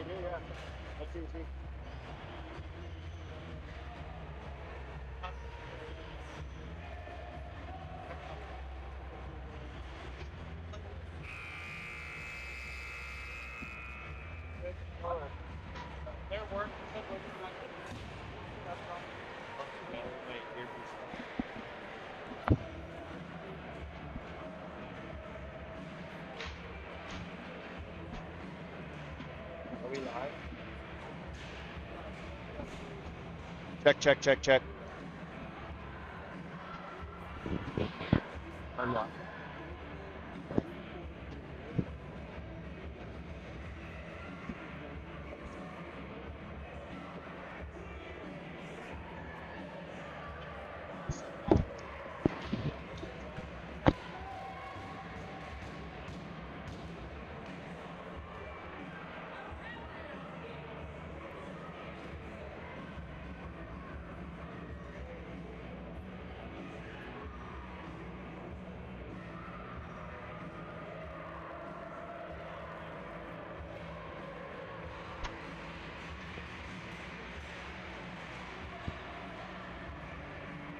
yeah. That's easy. Their work said we're not going to that's all. Are we live? Check. I'm not.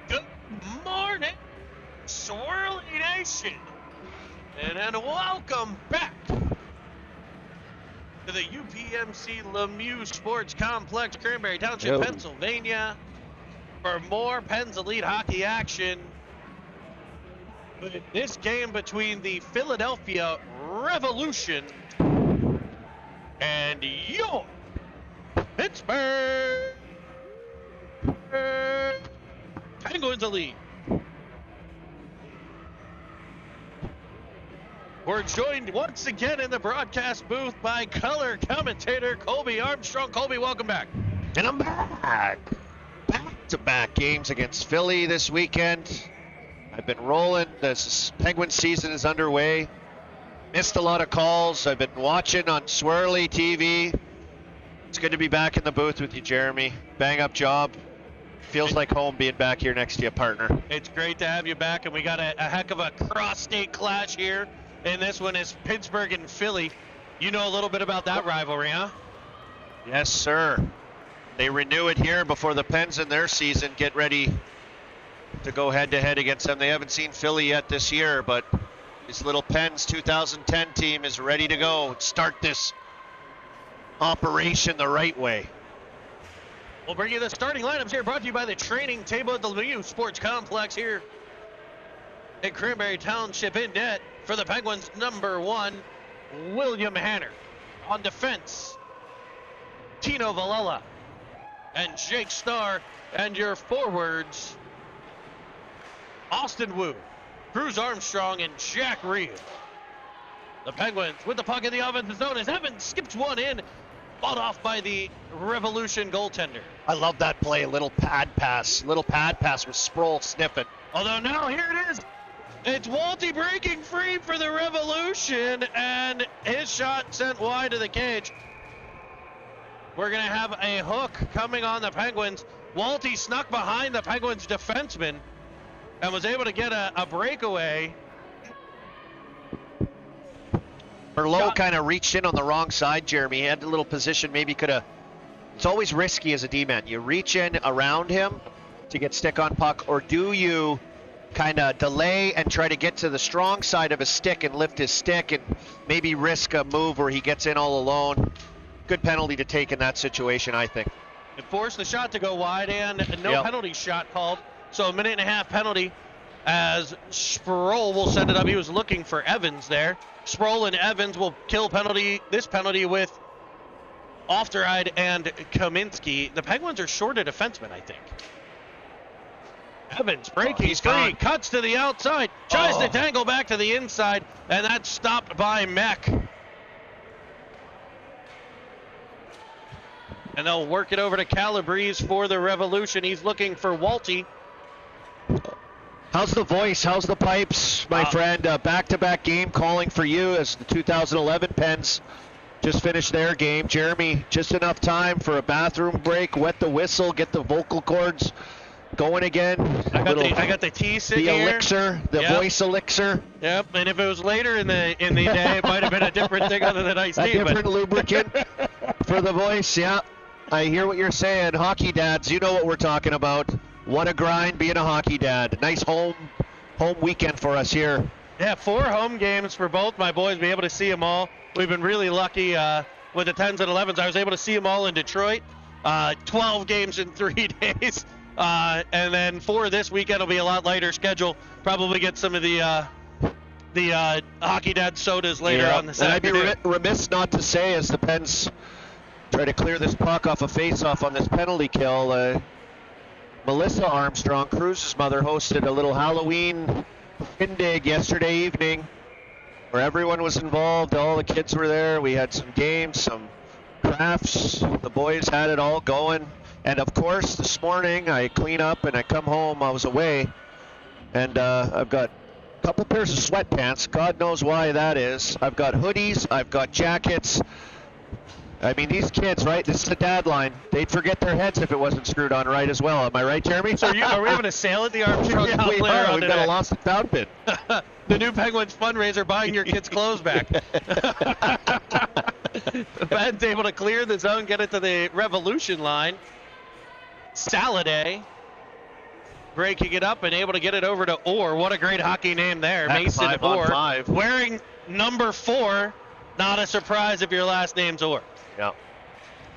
Good morning, Swirly Nation, and welcome back to the UPMC Lemieux Sports Complex, Cranberry Township, Pennsylvania, for more Pens Elite hockey action. With this game between the Philadelphia Revolution and your Pittsburgh Penguins Elite. We're joined once again in the broadcast booth by color commentator Colby Armstrong. Colby, welcome back. And I'm back. Back-to-back games against Philly this weekend. I've been rolling. This Penguin season is underway. Missed a lot of calls. I've been watching on Swirly TV. It's good to be back in the booth with you, Jeremy. Bang-up job. Feels like home being back here next to you, partner. It's great to have you back, and we got a heck of a cross-state clash here. And this one is Pittsburgh and Philly. You know a little bit about that rivalry, huh? Yes, sir. They renew it here before the Pens in their season get ready to go head-to-head against them. They haven't seen Philly yet this year, but this little Pens 2010 team is ready to go. Start this operation the right way. We'll bring you the starting lineups here, brought to you by the training table at the Lemieux Sports Complex here at Cranberry Township. In net for the Penguins, number 1, William Hanner. On defense, Tino Valella and Jake Starr. And your forwards, Austin Wu, Cruz Armstrong, and Jack Reed. The Penguins with the puck in the offensive zone as Evans skips one in, fought off by the Revolution goaltender. I love that play, little pad pass with Sproul sniffing. Although now here it is. It's Walty breaking free for the Revolution, and his shot sent wide of the cage. We're going to have a hook coming on the Penguins. Walty snuck behind the Penguins defenseman and was able to get a breakaway. Merlot kind of reached in on the wrong side, Jeremy. He had a little position, maybe could have. It's always risky as a D-man. You reach in around him to get stick on puck, or do you kind of delay and try to get to the strong side of his stick and lift his stick and maybe risk a move where he gets in all alone? Good penalty to take in that situation, I think. It forced the shot to go wide, and no penalty shot called. So a 1.5-minute penalty as Sproul will send it up. He was looking for Evans there. Sproul and Evans will kill this penalty with Ofteride and Kaminsky. The Penguins are short a defenseman, I think. Evans breaking free, cuts to the outside, tries to dangle back to the inside, and that's stopped by Mech. And they'll work it over to Calabrese for the Revolution. He's looking for Walty. How's the voice? How's the pipes, my friend? Back-to-back game calling for you as the 2011 Pens just finished their game. Jeremy, just enough time for a bathroom break, wet the whistle, get the vocal cords going again. I got the tea sitting here. The elixir, the voice elixir. Yep, and if it was later in the day, it might have been a different thing other than iced tea. A different lubricant. for the voice, yeah. I hear what you're saying. Hockey dads, you know what we're talking about. What a grind being a hockey dad. Nice home weekend for us here. Yeah, 4 home games for both my boys. Be able to see them all. We've been really lucky with the 10s and 11s. I was able to see them all in Detroit. 12 games in 3 days. And then for this weekend, will be a lot lighter schedule. Probably get some of the Hockey Dad sodas later on this afternoon. And I'd be remiss not to say, as the Pens try to clear this puck off a face-off on this penalty kill, Melissa Armstrong, Cruz's mother, hosted a little Halloween shindig yesterday evening where everyone was involved. All the kids were there. We had some games, some crafts. The boys had it all going. And of course, this morning I clean up and I come home. I was away, and I've got a couple pairs of sweatpants. God knows why that is. I've got hoodies. I've got jackets. I mean, these kids, right? This is the dad line. They'd forget their heads if it wasn't screwed on right as well. Am I right, Jeremy? So are we having a sale at the Armstrong yeah, we Outlet? are. We've got a lost and found bin. The new Penguins fundraiser, buying your kids' clothes back. Ben's able to clear the zone, get it to the Revolution line. Saladay breaking it up and able to get it over to Orr. What a great hockey name there. Heck, Mason 5-on-5. Orr wearing number 4. Not a surprise if your last name's Orr. Yeah.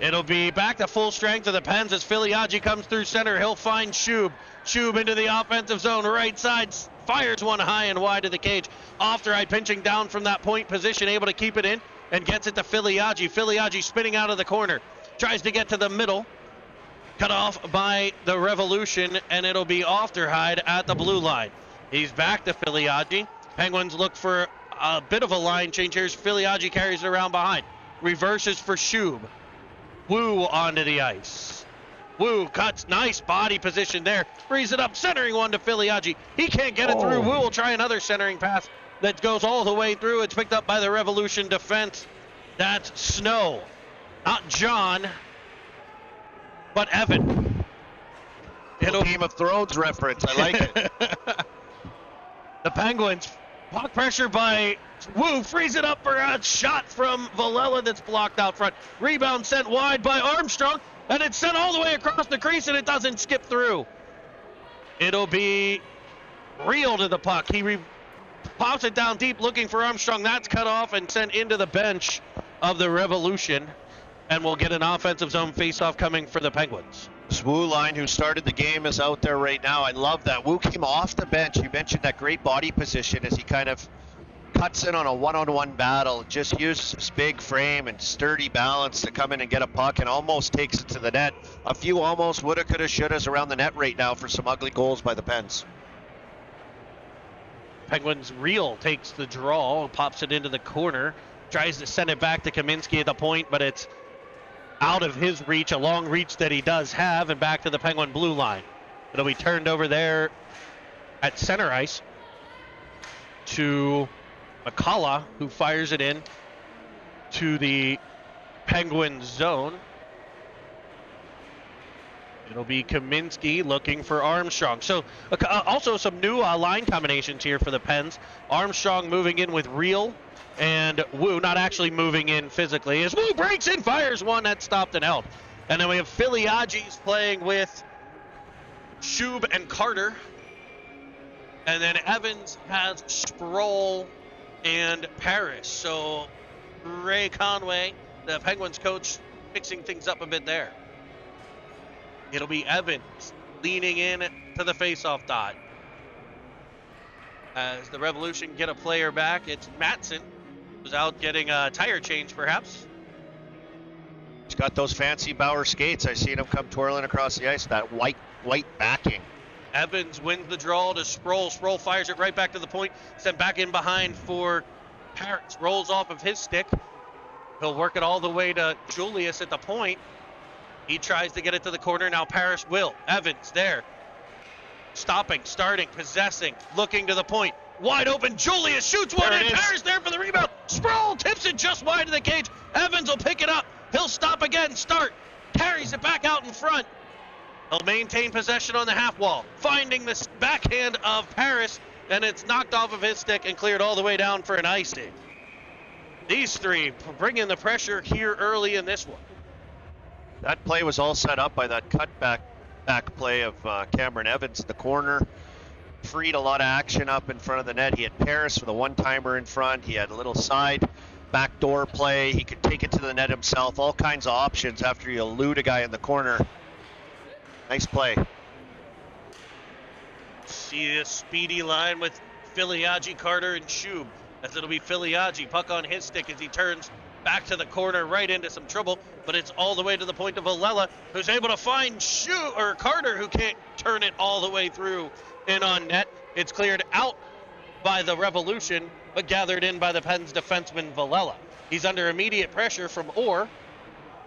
It'll be back to full strength of the Pens as Filiaggi comes through center. He'll find Shub. Shub into the offensive zone, right side, fires one high and wide to the cage. Off-the-right, pinching down from that point position, able to keep it in and gets it to Filiaggi. Filiaggi spinning out of the corner, tries to get to the middle. Cut off by the Revolution, and it'll be Ofterhide at the blue line. He's back to Filiaggi. Penguins look for a bit of a line change here. Filiaggi carries it around behind. Reverses for Shub. Wu onto the ice. Wu cuts, nice body position there. Frees it up, centering one to Filiaggi. He can't get it through. Wu will try another centering pass that goes all the way through. It's picked up by the Revolution defense. That's Snow. Not John, but Evan. It'll Game of Thrones reference. I like it. The Penguins, puck pressure by Wu, frees it up for a shot from Villela that's blocked out front. Rebound sent wide by Armstrong, and it's sent all the way across the crease, and it doesn't skip through. It'll be Real to the puck. He pops it down deep looking for Armstrong. That's cut off and sent into the bench of the Revolution, and we'll get an offensive zone faceoff coming for the Penguins. This Wu line, who started the game, is out there right now. I love that. Wu came off the bench. You mentioned that great body position as he kind of cuts in on a one-on-one battle. Just uses his big frame and sturdy balance to come in and get a puck and almost takes it to the net. A few almost woulda, coulda, shouldas around the net right now for some ugly goals by the Pens. Penguins Real takes the draw, pops it into the corner, tries to send it back to Kaminsky at the point, but it's out of his reach, a long reach that he does have, and back to the Penguin blue line. It'll be turned over there at center ice to McCullough, who fires it in to the Penguin zone. It'll be Kaminsky looking for Armstrong. So also some new line combinations here for the Pens. Armstrong moving in with Real, and Wu not actually moving in physically as Wu breaks in, fires one that's stopped and held. And then we have Filiaggi's playing with Shub and Carter. And then Evans has Sproul and Paris. So Ray Conway, the Penguins coach, fixing things up a bit there. It'll be Evans leaning in to the faceoff dot. As the Revolution get a player back, it's Mattson, who's out getting a tire change perhaps. He's got those fancy Bauer skates. I seen him come twirling across the ice, that white backing. Evans wins the draw to Sproul. Sproul fires it right back to the point, sent back in behind for Paris. Rolls off of his stick. He'll work it all the way to Julius at the point. He tries to get it to the corner. Now Paris will. Evans there. Stopping, starting, possessing, looking to the point. Wide open. Julius shoots one in. Paris there for the rebound. Sproul tips it just wide of the cage. Evans will pick it up. He'll stop again. Start. Carries it back out in front. He'll maintain possession on the half wall. Finding the backhand of Paris. And it's knocked off of his stick and cleared all the way down for an icing. These three bring in the pressure here early in this one. That play was all set up by that cutback play of Cameron Evans in the corner. Freed a lot of action up in front of the net. He had Paris with a one-timer in front. He had a little side backdoor play. He could take it to the net himself. All kinds of options after you elude a guy in the corner. Nice play. See a speedy line with Filiaggi, Carter, and Shub. As it'll be Filiaggi, puck on his stick as he turns back to the corner, right into some trouble, but it's all the way to the point of Villela, who's able to find Carter, who can't turn it all the way through in on net. It's cleared out by the Revolution, but gathered in by the Pens defenseman Villela. He's under immediate pressure from Orr,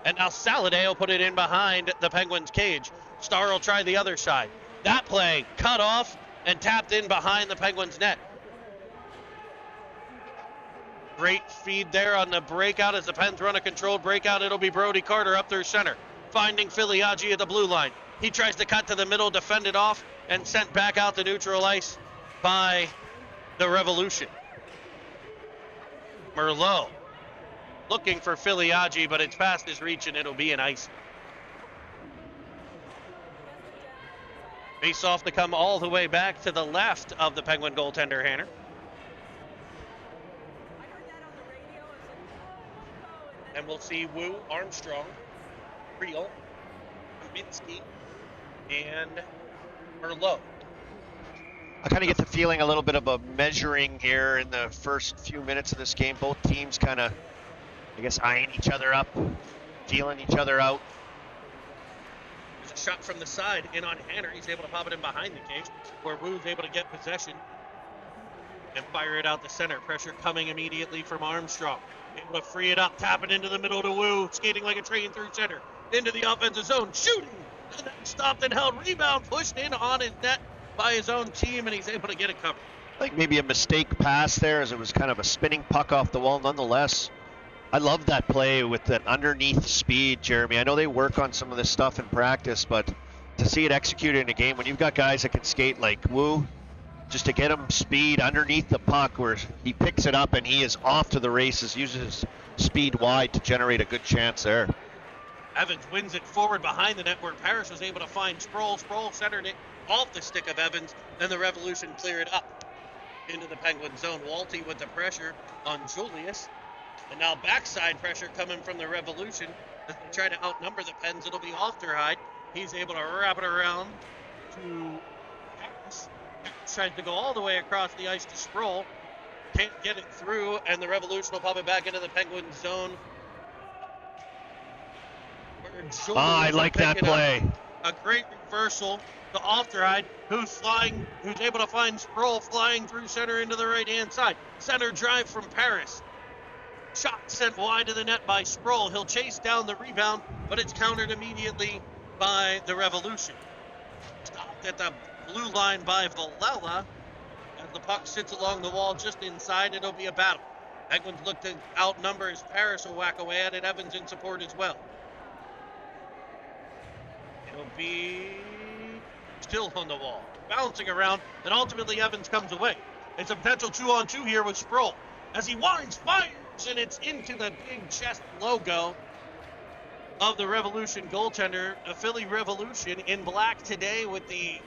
and now Saladay will put it in behind the Penguins' cage. Star will try the other side. That play cut off and tapped in behind the Penguins' net. Great feed there on the breakout as the Pens run a controlled breakout. It'll be Brody Carter up through center, finding Filiaggi at the blue line. He tries to cut to the middle, defended off, and sent back out to neutral ice by the Revolution. Merlot looking for Filiaggi, but it's past his reach, and it'll be an ice. Face off to come all the way back to the left of the Penguin goaltender, Hanner. And we'll see Wu, Armstrong, Creel, Kaminsky, and Merlot. I kind of get the feeling a little bit of a measuring here in the first few minutes of this game. Both teams kind of, I guess, eyeing each other up, feeling each other out. There's a shot from the side in on Hanner. He's able to pop it in behind the cage, where Wu's able to get possession and fire it out the center. Pressure coming immediately from Armstrong. Able to free it up, tap it into the middle to Wu, skating like a train through center, into the offensive zone, shooting, and then stopped and held, rebound, pushed in on his net by his own team, and he's able to get it covered. I think maybe a mistake pass there, as it was kind of a spinning puck off the wall. Nonetheless, I love that play with that underneath speed, Jeremy. I know they work on some of this stuff in practice, but to see it executed in a game when you've got guys that can skate like Wu, just to get him speed underneath the puck where he picks it up and he is off to the races, uses speed wide to generate a good chance there. Evans wins it forward behind the net where Paris was able to find Sproul. Sproul centered it off the stick of Evans, and the Revolution cleared it up into the Penguin zone. Walty with the pressure on Julius, and now backside pressure coming from the Revolution as they try to outnumber the Pens. It'll be Ofterhide. He's able to wrap it around to Harris. Tries to go all the way across the ice to Sproul. Can't get it through, and the Revolution will pop it back into the Penguin zone. I like that play. A great reversal to Ofterhide, who's able to find Sproul flying through center into the right-hand side. Center drive from Paris. Shot sent wide to the net by Sproul. He'll chase down the rebound, but it's countered immediately by the Revolution. Stopped at the blue line by Villela. As the puck sits along the wall just inside, it'll be a battle. Penguins look to outnumber as Paris will whack away at it. Evans in support as well. It'll be still on the wall, bouncing around, and ultimately Evans comes away. It's a potential 2-on-2 here with Sproul. As he winds, fires, and it's into the big chest logo of the Revolution goaltender, a Philly Revolution in black today with the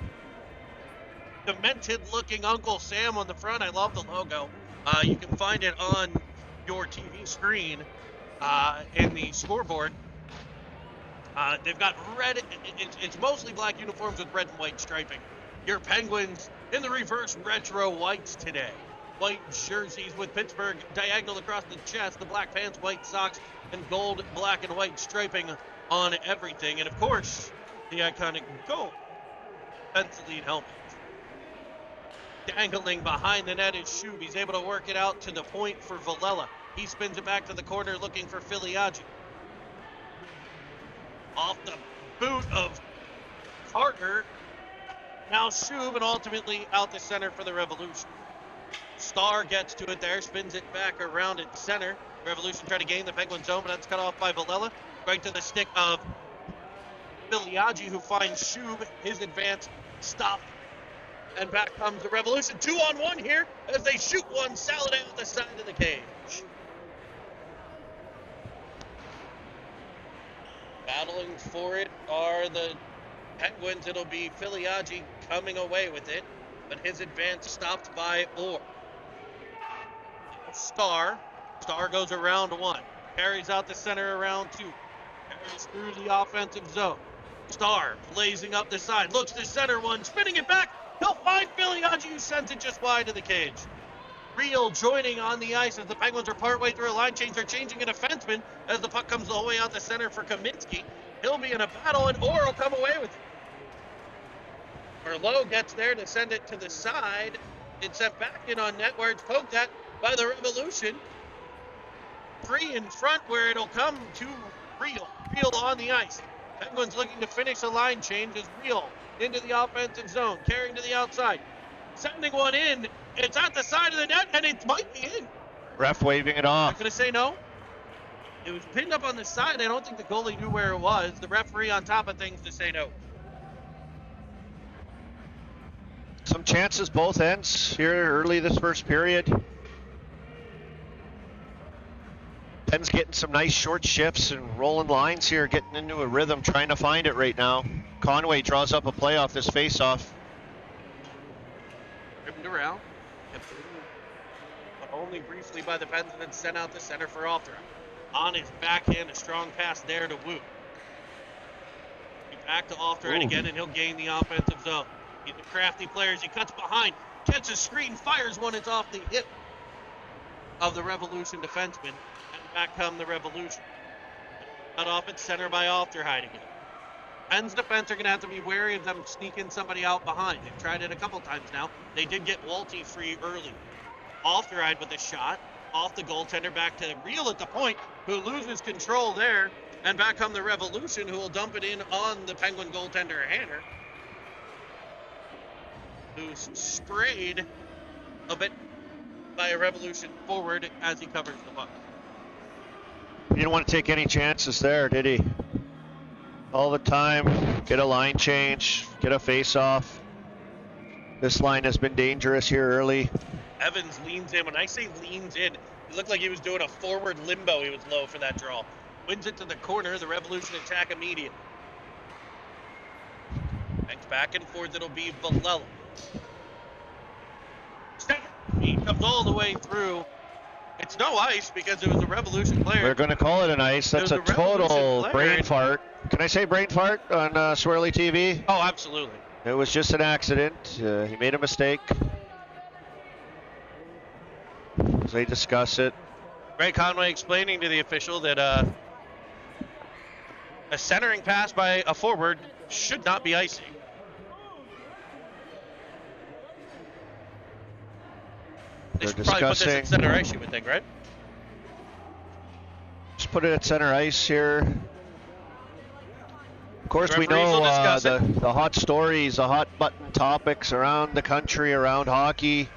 demented-looking Uncle Sam on the front. I love the logo. You can find it on your TV screen in the scoreboard. They've got red, it's mostly black uniforms with red and white striping. Your Penguins in the reverse retro whites today. White jerseys with Pittsburgh diagonal across the chest, the black pants, white socks, and gold, black, and white striping on everything. And of course, the iconic gold pencil-lead helmet. Dangling behind the net is Shub. He's able to work it out to the point for Villela. He spins it back to the corner looking for Filiaggi. Off the boot of Carter. Now Shub, and ultimately out the center for the Revolution. Star gets to it there, spins it back around at center. Revolution try to gain the Penguin zone, but that's cut off by Villela. Right to the stick of Filiaggi, who finds Shub. His advance stopped. And back comes the Revolution. 2-on-1 here as they shoot one. Saladay out the side of the cage. Battling for it are the Penguins. It'll be Filiaggi coming away with it, but his advance stopped by Orr. Star goes around one, carries out the center around two, carries through the offensive zone. Star blazing up the side, looks to center one, spinning it back. He'll find Filiaggi, who sends it just wide of the cage. Real joining on the ice as the Penguins are partway through a line change. They're changing a defenseman as the puck comes all the way out the center for Kaminsky. He'll be in a battle, and Orr will come away with it. Merlot gets there to send it to the side. It's sent back in on net where it's poked at by the Revolution. Free in front where it'll come to Real. Real on the ice. Penguins looking to finish a line change as Real into the offensive zone, carrying to the outside. Sending one in. It's at the side of the net, and it might be in. Ref waving it off. I'm going to say no. It was pinned up on the side. I don't think the goalie knew where it was. The referee on top of things to say no. Some chances both ends here early this first period. Penn's getting some nice short shifts and rolling lines here, getting into a rhythm, trying to find it right now. Conway draws up a play off this face-off. Dribbed around, but only briefly by the Pens, and then sent out the center for Alter. On his backhand, a strong pass there to Wu. Back to Alter again, and he'll gain the offensive zone. He's a crafty player as he cuts behind, gets a screen, fires one. It's off the hip of the Revolution defenseman, and back come the Revolution. Cut off at center by Alterheid again. Penn's defense are going to have to be wary of them sneaking somebody out behind. They've tried it a couple times now. They did get Walty free early. Alterheid with a shot off the goaltender, back to Real at the point, who loses control there, and back come the Revolution, who will dump it in on the Penguin goaltender Hanner, who's sprayed a bit by a Revolution forward as he covers the puck. He didn't want to take any chances there, did he? All the time, get a line change, get a face-off. This line has been dangerous here early. Evans leans in. When I say leans in, it looked like he was doing a forward limbo. He was low for that draw. Wins it to the corner. The Revolution attack immediately. Banks back and forth. It'll be Valella. He comes all the way through. It's no ice because it was a Revolution player. We're going to call it an ice. That's a total brain fart. Can I say brain fart on Swirly TV? Oh, absolutely. It was just an accident. He made a mistake. As they discuss it. Ray Conway explaining to the official that a centering pass by a forward should not be icing. They should probably put this at center ice, you would think, right? Just put it at center ice here. Of course, we know the hot stories, the hot button topics around the country, around hockey.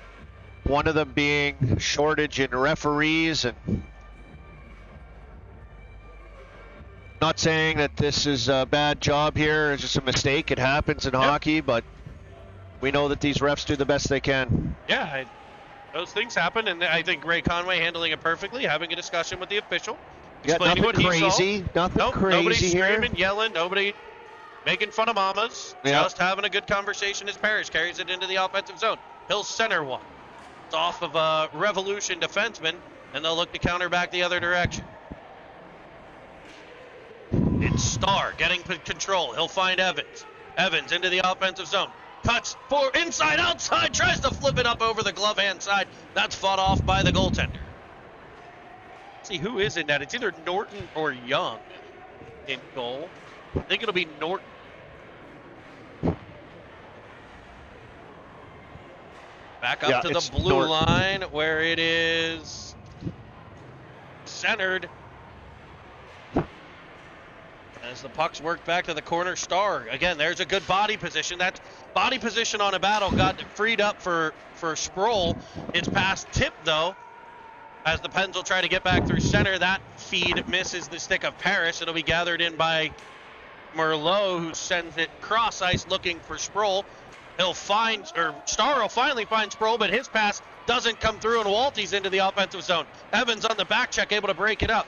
One of them being shortage in referees, and not saying that this is a bad job here, it's just a mistake. It happens in hockey, but we know that these refs do the best they can. Yeah, those things happen, and I think Ray Conway handling it perfectly, having a discussion with the official, explaining what he saw. Nothing crazy nobody's here. Screaming, yelling, nobody making fun of mamas, just having a good conversation as Parrish carries it into the offensive zone. He'll center one. It's off of a Revolution defenseman, and they'll look to counter back the other direction. It's Starr getting control. He'll find Evans. Evans into the offensive zone. Cuts for inside, outside, tries to flip it up over the glove hand side. That's fought off by the goaltender. Let's see who is in that. It's either Norton or Young in goal. I think it'll be Norton. Back up to the blue line where it is centered. As the puck's worked back to the corner, Starr. Again, there's a good body position. That body position on a battle got freed up for Sproul. It's past tip, though, as the Pens will try to get back through center. That feed misses the stick of Parrish. It'll be gathered in by Merlot, who sends it cross ice looking for Sproul. Starr will finally find Sproul, but his pass doesn't come through, and Walty's into the offensive zone. Evans on the back check, able to break it up.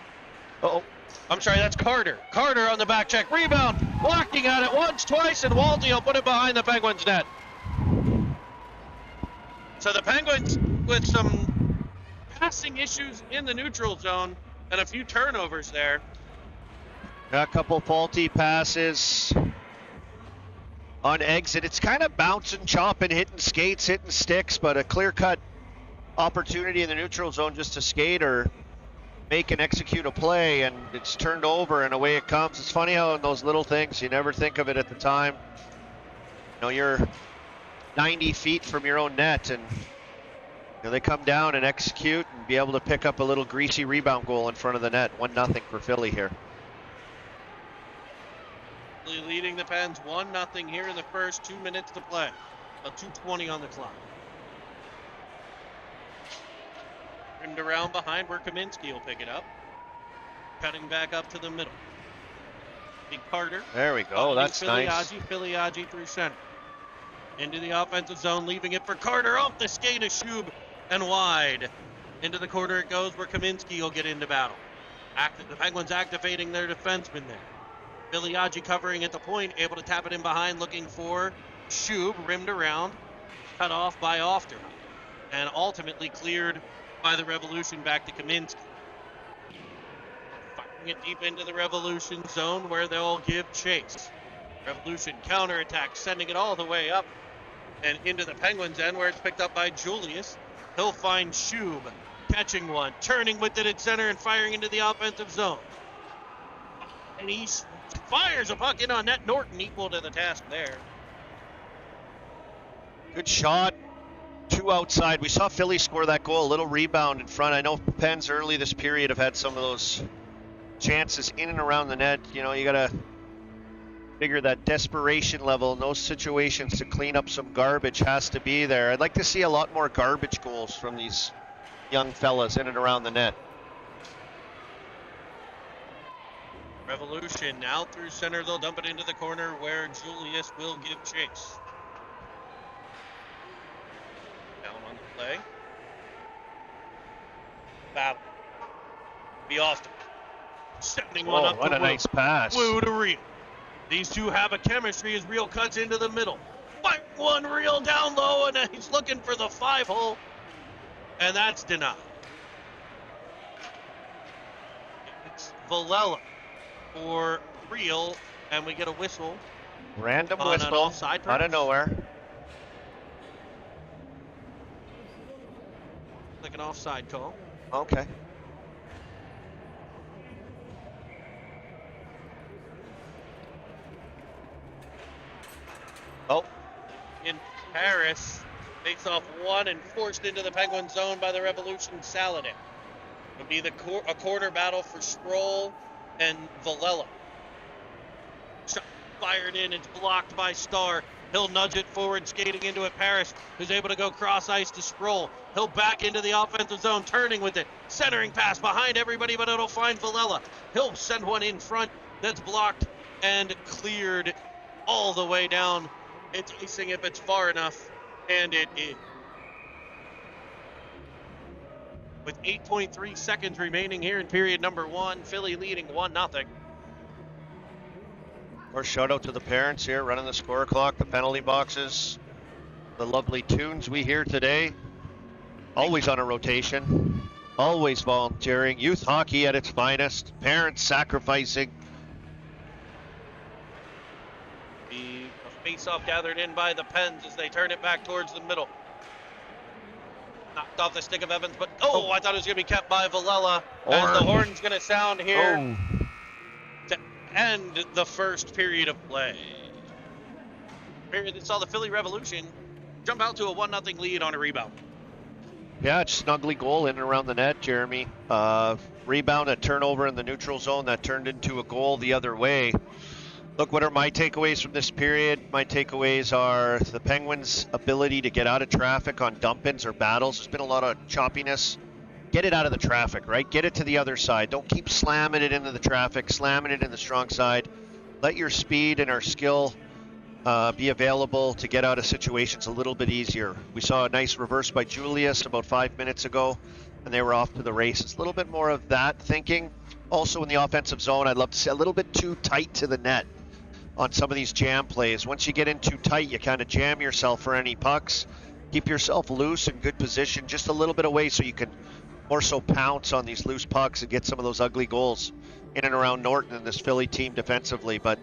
I'm sorry, that's Carter. Carter on the back check. Rebound. Walking at it once, twice, and Walty will put it behind the Penguins net. So the Penguins with some passing issues in the neutral zone and a few turnovers there. A couple faulty passes on exit. It's kind of bouncing, chopping, hitting skates, hitting sticks, but a clear-cut opportunity in the neutral zone just to skate or make and execute a play, and it's turned over and away it comes. It's funny how in those little things you never think of it at the time. You know, you're 90 feet from your own net, and you know, they come down and execute and be able to pick up a little greasy rebound goal in front of the net. 1-0 for Philly here. Leading the Pens 1-0 here in the first 2 minutes to play. 2:20 on the clock. Rimmed around behind where Kaminsky will pick it up. Cutting back up to the middle. Big Carter. There we go. That's nice. Filiaggi through center. Into the offensive zone, leaving it for Carter. Off the skate of Shub and wide. Into the corner it goes where Kaminsky will get into battle. The Penguins activating their defenseman there. Filiaggi covering at the point, able to tap it in behind, looking for Shub, rimmed around, cut off by Ofter, and ultimately cleared by the Revolution back to Kaminsky. Firing it deep into the Revolution zone where they'll give chase. Revolution counterattack, sending it all the way up and into the Penguins end where it's picked up by Julius. He'll find Shub, catching one, turning with it at center and firing into the offensive zone. And he fires a puck in on net. Norton equal to the task there. Good shot. 2 outside. We saw Philly score that goal. A little rebound in front. I know Pens early this period have had some of those chances in and around the net. You know, you got to figure that desperation level in those situations to clean up some garbage has to be there. I'd like to see a lot more garbage goals from these young fellas in and around the net. Revolution now through center. They'll dump it into the corner where Julius will give chase. Down on the play. Battle. Be Austin. Sending one up what to a nice pass. Woo to Real. These two have a chemistry as Real cuts into the middle. Fight one Real down low, and he's looking for the 5-hole. And that's denied. It's Villela for Real, and we get a whistle. Random on whistle an offside out of nowhere. Like an offside call. Okay. Oh. In Paris, face off one and forced into the Penguin zone by the Revolution Saladin. It'll be a quarter battle for Sproul and Villela. Shot fired in, it's blocked by Starr. He'll nudge it forward, skating into it. Paris, who's able to go cross ice to Sproul. He'll back into the offensive zone, turning with it. Centering pass behind everybody, but it'll find Villela. He'll send one in front that's blocked and cleared all the way down. It's icing if it's far enough, and it is. With 8.3 seconds remaining here in period number 1, Philly leading 1-0. Or shout out to the parents here running the score clock, the penalty boxes, the lovely tunes we hear today. Always on a rotation, always volunteering. Youth hockey at its finest. Parents sacrificing. The face-off gathered in by the Pens as they turn it back towards the middle. Knocked off the stick of Evans, but I thought it was going to be kept by Villela. And the horn's going to sound here to end the first period of play. Period that saw the Philly Revolution jump out to a 1-0 lead on a rebound. Yeah, it's snuggly goal in and around the net, Jeremy. Rebound, a turnover in the neutral zone that turned into a goal the other way. Look, what are my takeaways from this period? My takeaways are the Penguins' ability to get out of traffic on dump-ins or battles. There's been a lot of choppiness. Get it out of the traffic, right? Get it to the other side. Don't keep slamming it into the traffic, slamming it in the strong side. Let your speed and our skill be available to get out of situations a little bit easier. We saw a nice reverse by Julius about 5 minutes ago. and they were off to the races. A little bit more of that thinking. Also in the offensive zone, I'd love to see a little bit too tight to the net on some of these jam plays. Once you get in too tight, you kind of jam yourself for any pucks. Keep yourself loose in good position, just a little bit away so you can more so pounce on these loose pucks and get some of those ugly goals in and around Norton and this Philly team defensively. But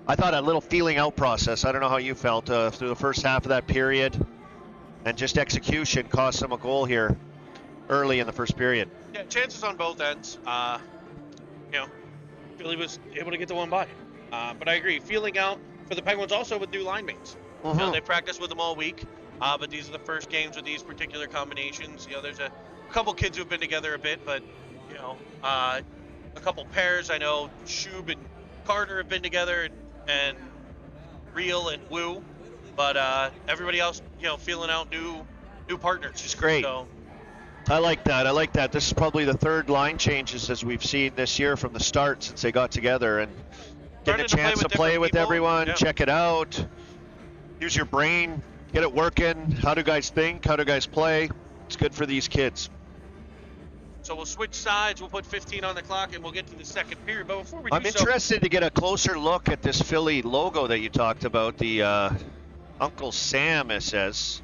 I thought a little feeling out process. I don't know how you felt through the first half of that period, and just execution cost them a goal here early in the first period. Yeah, chances on both ends. Philly was able to get the one by. But I agree, feeling out for the Penguins also with new line mates. They practiced with them all week, but these are the first games with these particular combinations. There's a couple kids who have been together a bit, but a couple pairs. I know Shub and Carter have been together, and Real and Woo, but everybody else, feeling out new partners. Which is great. So, I like that. This is probably the third line changes as we've seen this year from the start since they got together, and getting a chance to play with everyone, check it out, use your brain, get it working. How do guys think? How do guys play? It's good for these kids. So we'll switch sides. We'll put 15 on the clock, and we'll get to the second period. But before we do I'm interested to get a closer look at this Philly logo that you talked about, the Uncle Sam, it says.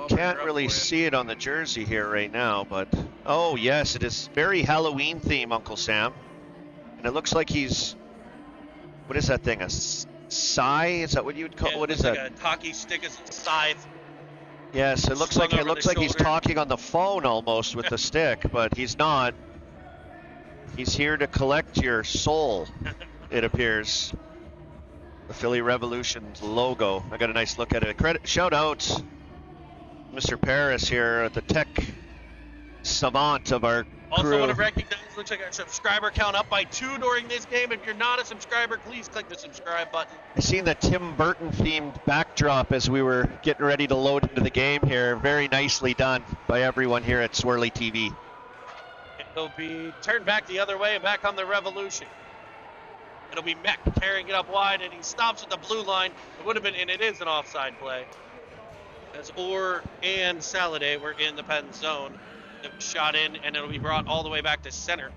Can't really see it on the jersey here right now, but oh yes, it is very Halloween theme, Uncle Sam. And it looks like he's, what is that thing, a sai? Is that what you would call? Yeah, what is that? Like a hockey stick is a scythe. Yes, it looks like he's talking on the phone almost with the stick, but he's not. He's here to collect your soul, it appears. The Philly Revolution's logo. I got a nice look at it. Shout outs, Mr. Paris here, the tech savant of our crew. Also want to recognize, looks like our subscriber count up by 2 during this game. If you're not a subscriber, please click the subscribe button. I seen the Tim Burton themed backdrop as we were getting ready to load into the game here. Very nicely done by everyone here at Swirly TV. It'll be turned back the other way and back on the Revolution. It'll be Mech carrying it up wide, and he stops at the blue line. It would have been, and it is an offside play, as Orr and Saladay were in the pen zone. It was shot in, and it'll be brought all the way back to center.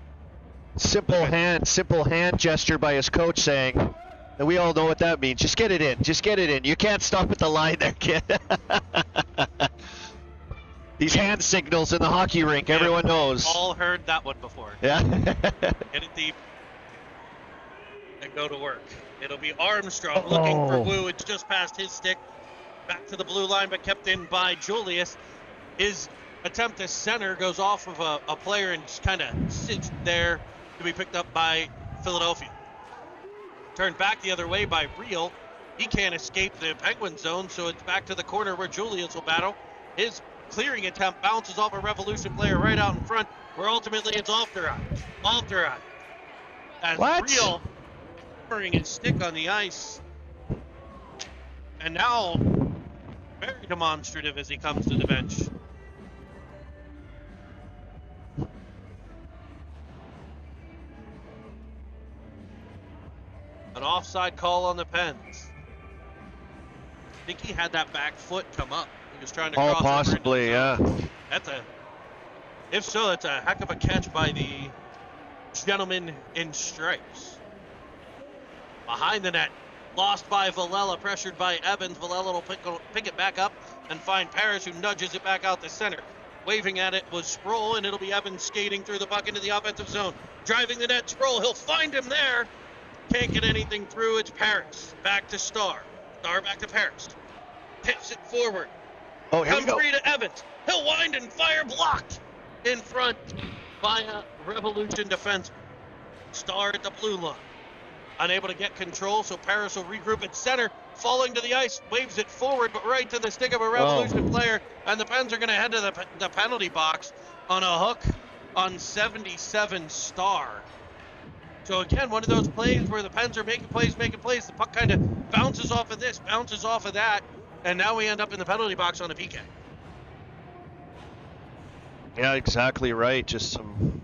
Simple hand gesture by his coach saying, and we all know what that means. Just get it in. Just get it in. You can't stop at the line there, kid. These hand signals in the hockey rink, everyone knows. All heard that one before. Yeah. Get it deep and go to work. It'll be Armstrong looking for Woo. It's just past his stick. Back to the blue line, but kept in by Julius. His attempt to center goes off of a player and just kind of sits there to be picked up by Philadelphia. Turned back the other way by Real. He can't escape the Penguin zone, so it's back to the corner where Julius will battle. His clearing attempt bounces off a Revolution player right out in front, where ultimately it's Alterad. As Real hammering his stick on the ice. And now very demonstrative as he comes to the bench. An offside call on the Pens. I think he had that back foot come up. He was trying to cross. Possibly, yeah. If so, that's a heck of a catch by the gentleman in stripes. Behind the net, lost by Villela, pressured by Evans. Villela will pick it back up and find Paris, who nudges it back out the center. Waving at it was Sproul, and it'll be Evans skating through the puck into the offensive zone. Driving the net, Sproul, he'll find him there. Can't get anything through. It's Paris. Back to Star. Star back to Paris. Tips it forward. Oh, here we go. Free to Evans. He'll wind and fire, blocked in front by a Revolution defenseman. Star at the blue line. Unable to get control, so Paris will regroup at center. Falling to the ice, waves it forward, but right to the stick of a Revolution player. And the Pens are going to head to the penalty box on a hook on 77 Star. So again, one of those plays where the Pens are making plays. The puck kind of bounces off of this, bounces off of that, and now we end up in the penalty box on a PK. Yeah, exactly right. Just some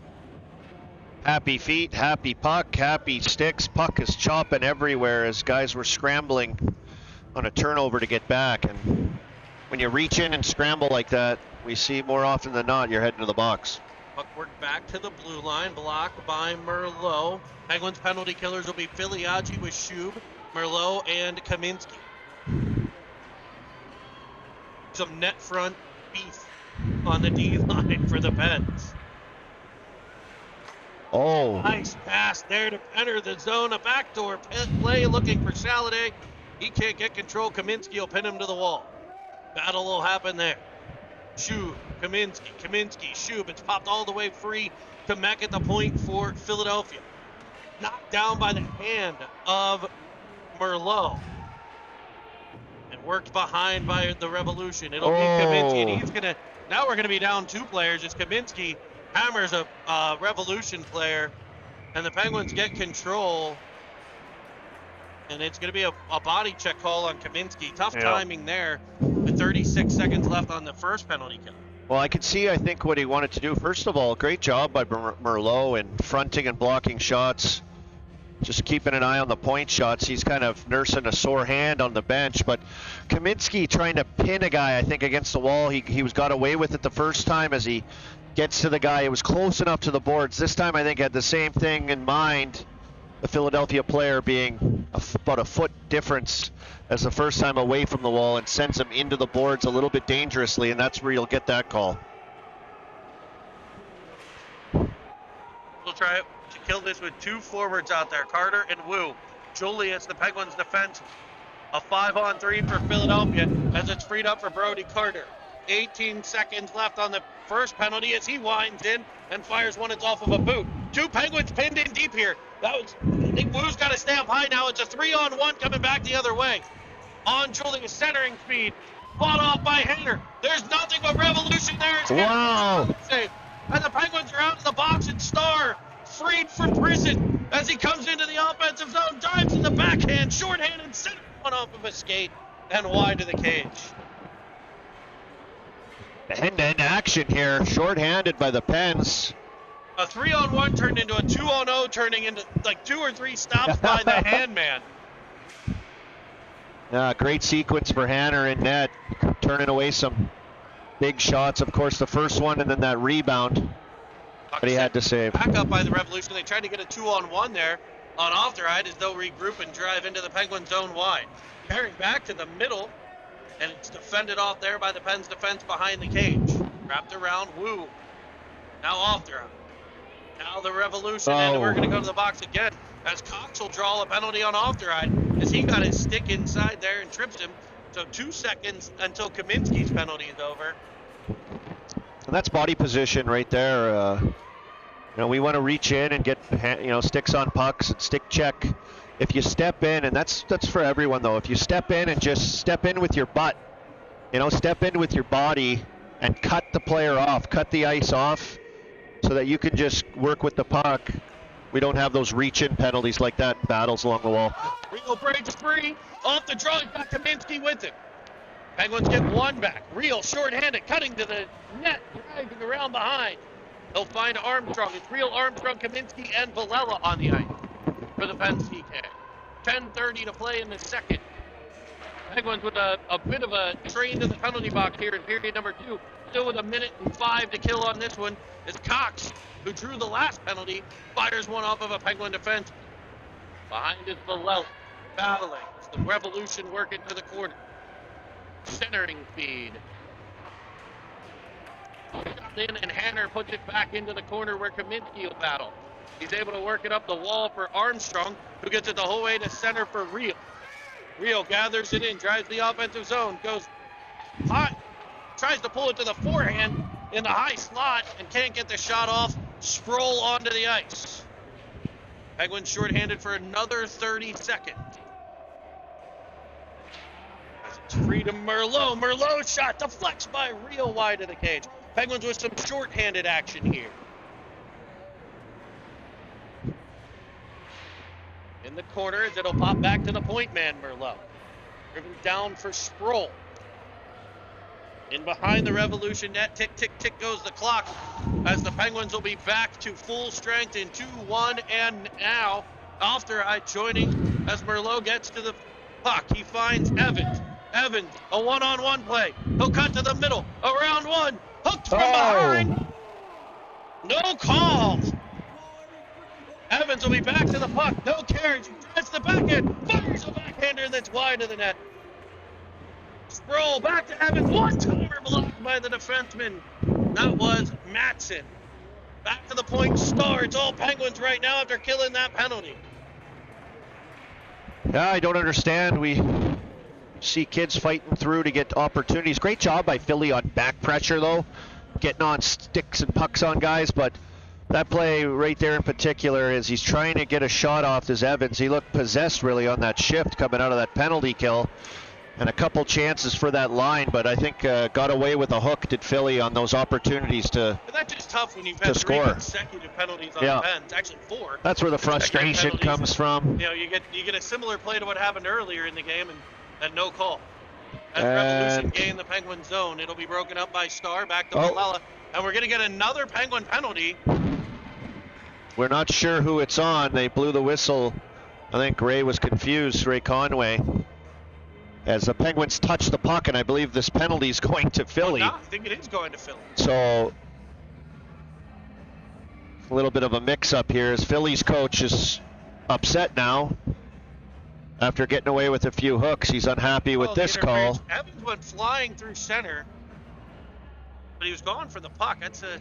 happy feet, happy puck, happy sticks. Puck is chopping everywhere as guys were scrambling on a turnover to get back. And when you reach in and scramble like that, we see more often than not you're heading to the box. Puck work back to the blue line, blocked by Merlot. Penguins penalty killers will be Filiaggi with Shub, Merlot, and Kaminsky. Some net front beef on the D line for the Pens. Oh. Nice pass there to enter the zone. A backdoor play looking for Saladay. He can't get control. Kaminsky will pin him to the wall. Battle will happen there. Shub, Kaminsky, Shub. It's popped all the way free to Mack at the point for Philadelphia. Knocked down by the hand of Merlot. And worked behind by the Revolution. It'll be Kaminsky, and he's going to... Now we're going to be down 2 players as Kaminsky hammers a Revolution player, and the Penguins get control. And it's going to be a body check call on Kaminsky. Tough timing there with 36 seconds left on the first penalty kill. Well, I could see, I think, what he wanted to do. First of all, great job by Merlot in fronting and blocking shots. Just keeping an eye on the point shots. He's kind of nursing a sore hand on the bench. But Kaminsky trying to pin a guy, I think, against the wall. He got away with it the first time as he gets to the guy. It was close enough to the boards. This time, I think, had the same thing in mind. The Philadelphia player being about a foot difference as the first time away from the wall, and sends him into the boards a little bit dangerously, and that's where you'll get that call. We'll try to kill this with 2 forwards out there, Carter and Wu. Julius, the Penguins defense, a 5-on-3 for Philadelphia as it's freed up for Brody Carter. 18 seconds left on the first penalty as he winds in and fires one. It's off of a boot. 2 Penguins pinned in deep here. I think Wu's got to stay up high now. It's a 3-on-1 coming back the other way. On Julius, centering speed. Fought off by Hayner. There's nothing but Revolution there. Wow. And the Penguins are out in the box, and Starr freed from prison as he comes into the offensive zone, dives in the backhand, shorthand, and center one off of a skate and wide to the cage. End-to-end action here, shorthanded by the Pens. A 3-on-1 turned into a 2-on-0, turning into like 2 or 3 stops by the handman. Great sequence for Hanner in net, turning away some big shots. Of course, the first one, and then that rebound that he had to save. Back up by the Revolution. They tried to get a 2-on-1 there on off their eye as they'll regroup and drive into the Penguin zone wide. Carrying back to the middle, and it's defended off there by the Pens defense behind the cage. Wrapped around Wu. Now off their eye. Now the Revolution, and we're going to go to the box again as Cox will draw a penalty on off their eye as he got his stick inside there and trips him. So 2 seconds until Kaminsky's penalty is over. And that's body position right there. We want to reach in and get sticks on pucks and stick check. If you step in, and that's for everyone though. If you step in and just step in with your butt, step in with your body and cut the player off, cut the ice off, so that you can just work with the puck. We don't have those reach-in penalties like that in battles along the wall. Rio breaks free. Off the draw, he's got Kaminsky with him. Penguins get 1 back. Real short-handed, cutting to the net, driving around behind. They'll find Armstrong. It's Real, Armstrong, Kaminsky, and Villela on the ice for the Pens PK. 10:30 to play in the second. Penguins with a bit of a train to the penalty box here in period number 2. Still with 1:05 to kill on this one. Is Cox, who drew the last penalty, fires one off of a Penguin defense. Behind is Villela, battling. It's the Revolution working to the corner. Centering feed. Shot in, and Hanner puts it back into the corner where Kaminsky will battle. He's able to work it up the wall for Armstrong, who gets it the whole way to center for Real. Real gathers it in, drives the offensive zone, goes high, tries to pull it to the forehand in the high slot and can't get the shot off. Sproul onto the ice. Penguins shorthanded for another 30 seconds. As it's free to Merlot. Merlot shot deflects by Real wide of the cage. Penguins with some shorthanded action here. In the corners, it'll pop back to the point man, Merlot. Driven down for Sproul. In behind the Revolution net, tick, tick, tick goes the clock as the Penguins will be back to full strength in 2-1, and now Alfter joining as Merlot gets to the puck. He finds Evans. Evans, a one-on-one play. He'll cut to the middle. Around one. Hooked from behind. Oh, No call. Evans will be back to the puck. No carriage. Drives the backhand. Fires a backhander that's wide of the net. Sproul back to Evans. One-timer blocked by the defenseman. That was Matson. Back to the point. Star. It's all Penguins right now after killing that penalty. yeah, I don't understand. We see kids fighting through to get opportunities. Great job by Philly on back pressure, though, getting on sticks and pucks on guys, but that play right there in particular is he's trying to get a shot off this Evans. He looked possessed really on that shift coming out of that penalty kill, and a couple chances for that line, but I think got away with a hook, did Philly, on those opportunities to But that's just tough when you've had 3 score. consecutive penalties on Yeah. the bench. Actually 4. That's where the consecutive frustration penalties. comes from. You know, you get a similar play to what happened earlier in the game and no call. As And- Revolution gain the Penguin zone, it'll be broken up by Star, back to Malala, and we're going to get another Penguin penalty. We're not sure who it's on. They blew the whistle. I think Ray was confused, Ray Conway, as the Penguins touch the puck, and I believe this penalty is going to Philly. No, I think it is going to Philly. So a little bit of a mix-up here as Philly's coach is upset now after getting away with a few hooks. He's unhappy with Well, this the call. interference- Evans went flying through center, but he was gone for the puck. That's a...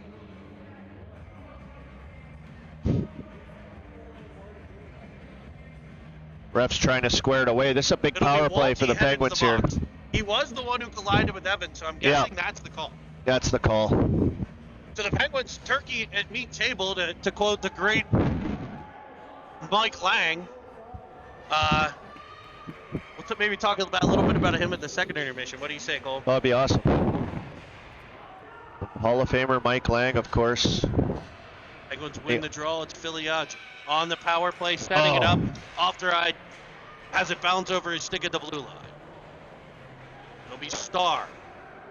Ref's trying to square it away. This is a big It'll be power play Walty for the headed to Penguins here. box. He was the one who collided with Evans, so I'm guessing that's the call. That's the call. So the Penguins turkey at meat table, to quote the great Mike Lang. We'll maybe talk a little bit about him at the second intermission. What do you say, Cole? That'd be awesome. Hall of Famer Mike Lang, of course. Penguins win the draw. It's Filiage on the power play, setting it up. Off the ride, has it bounce over his stick at the blue line. It'll be Star.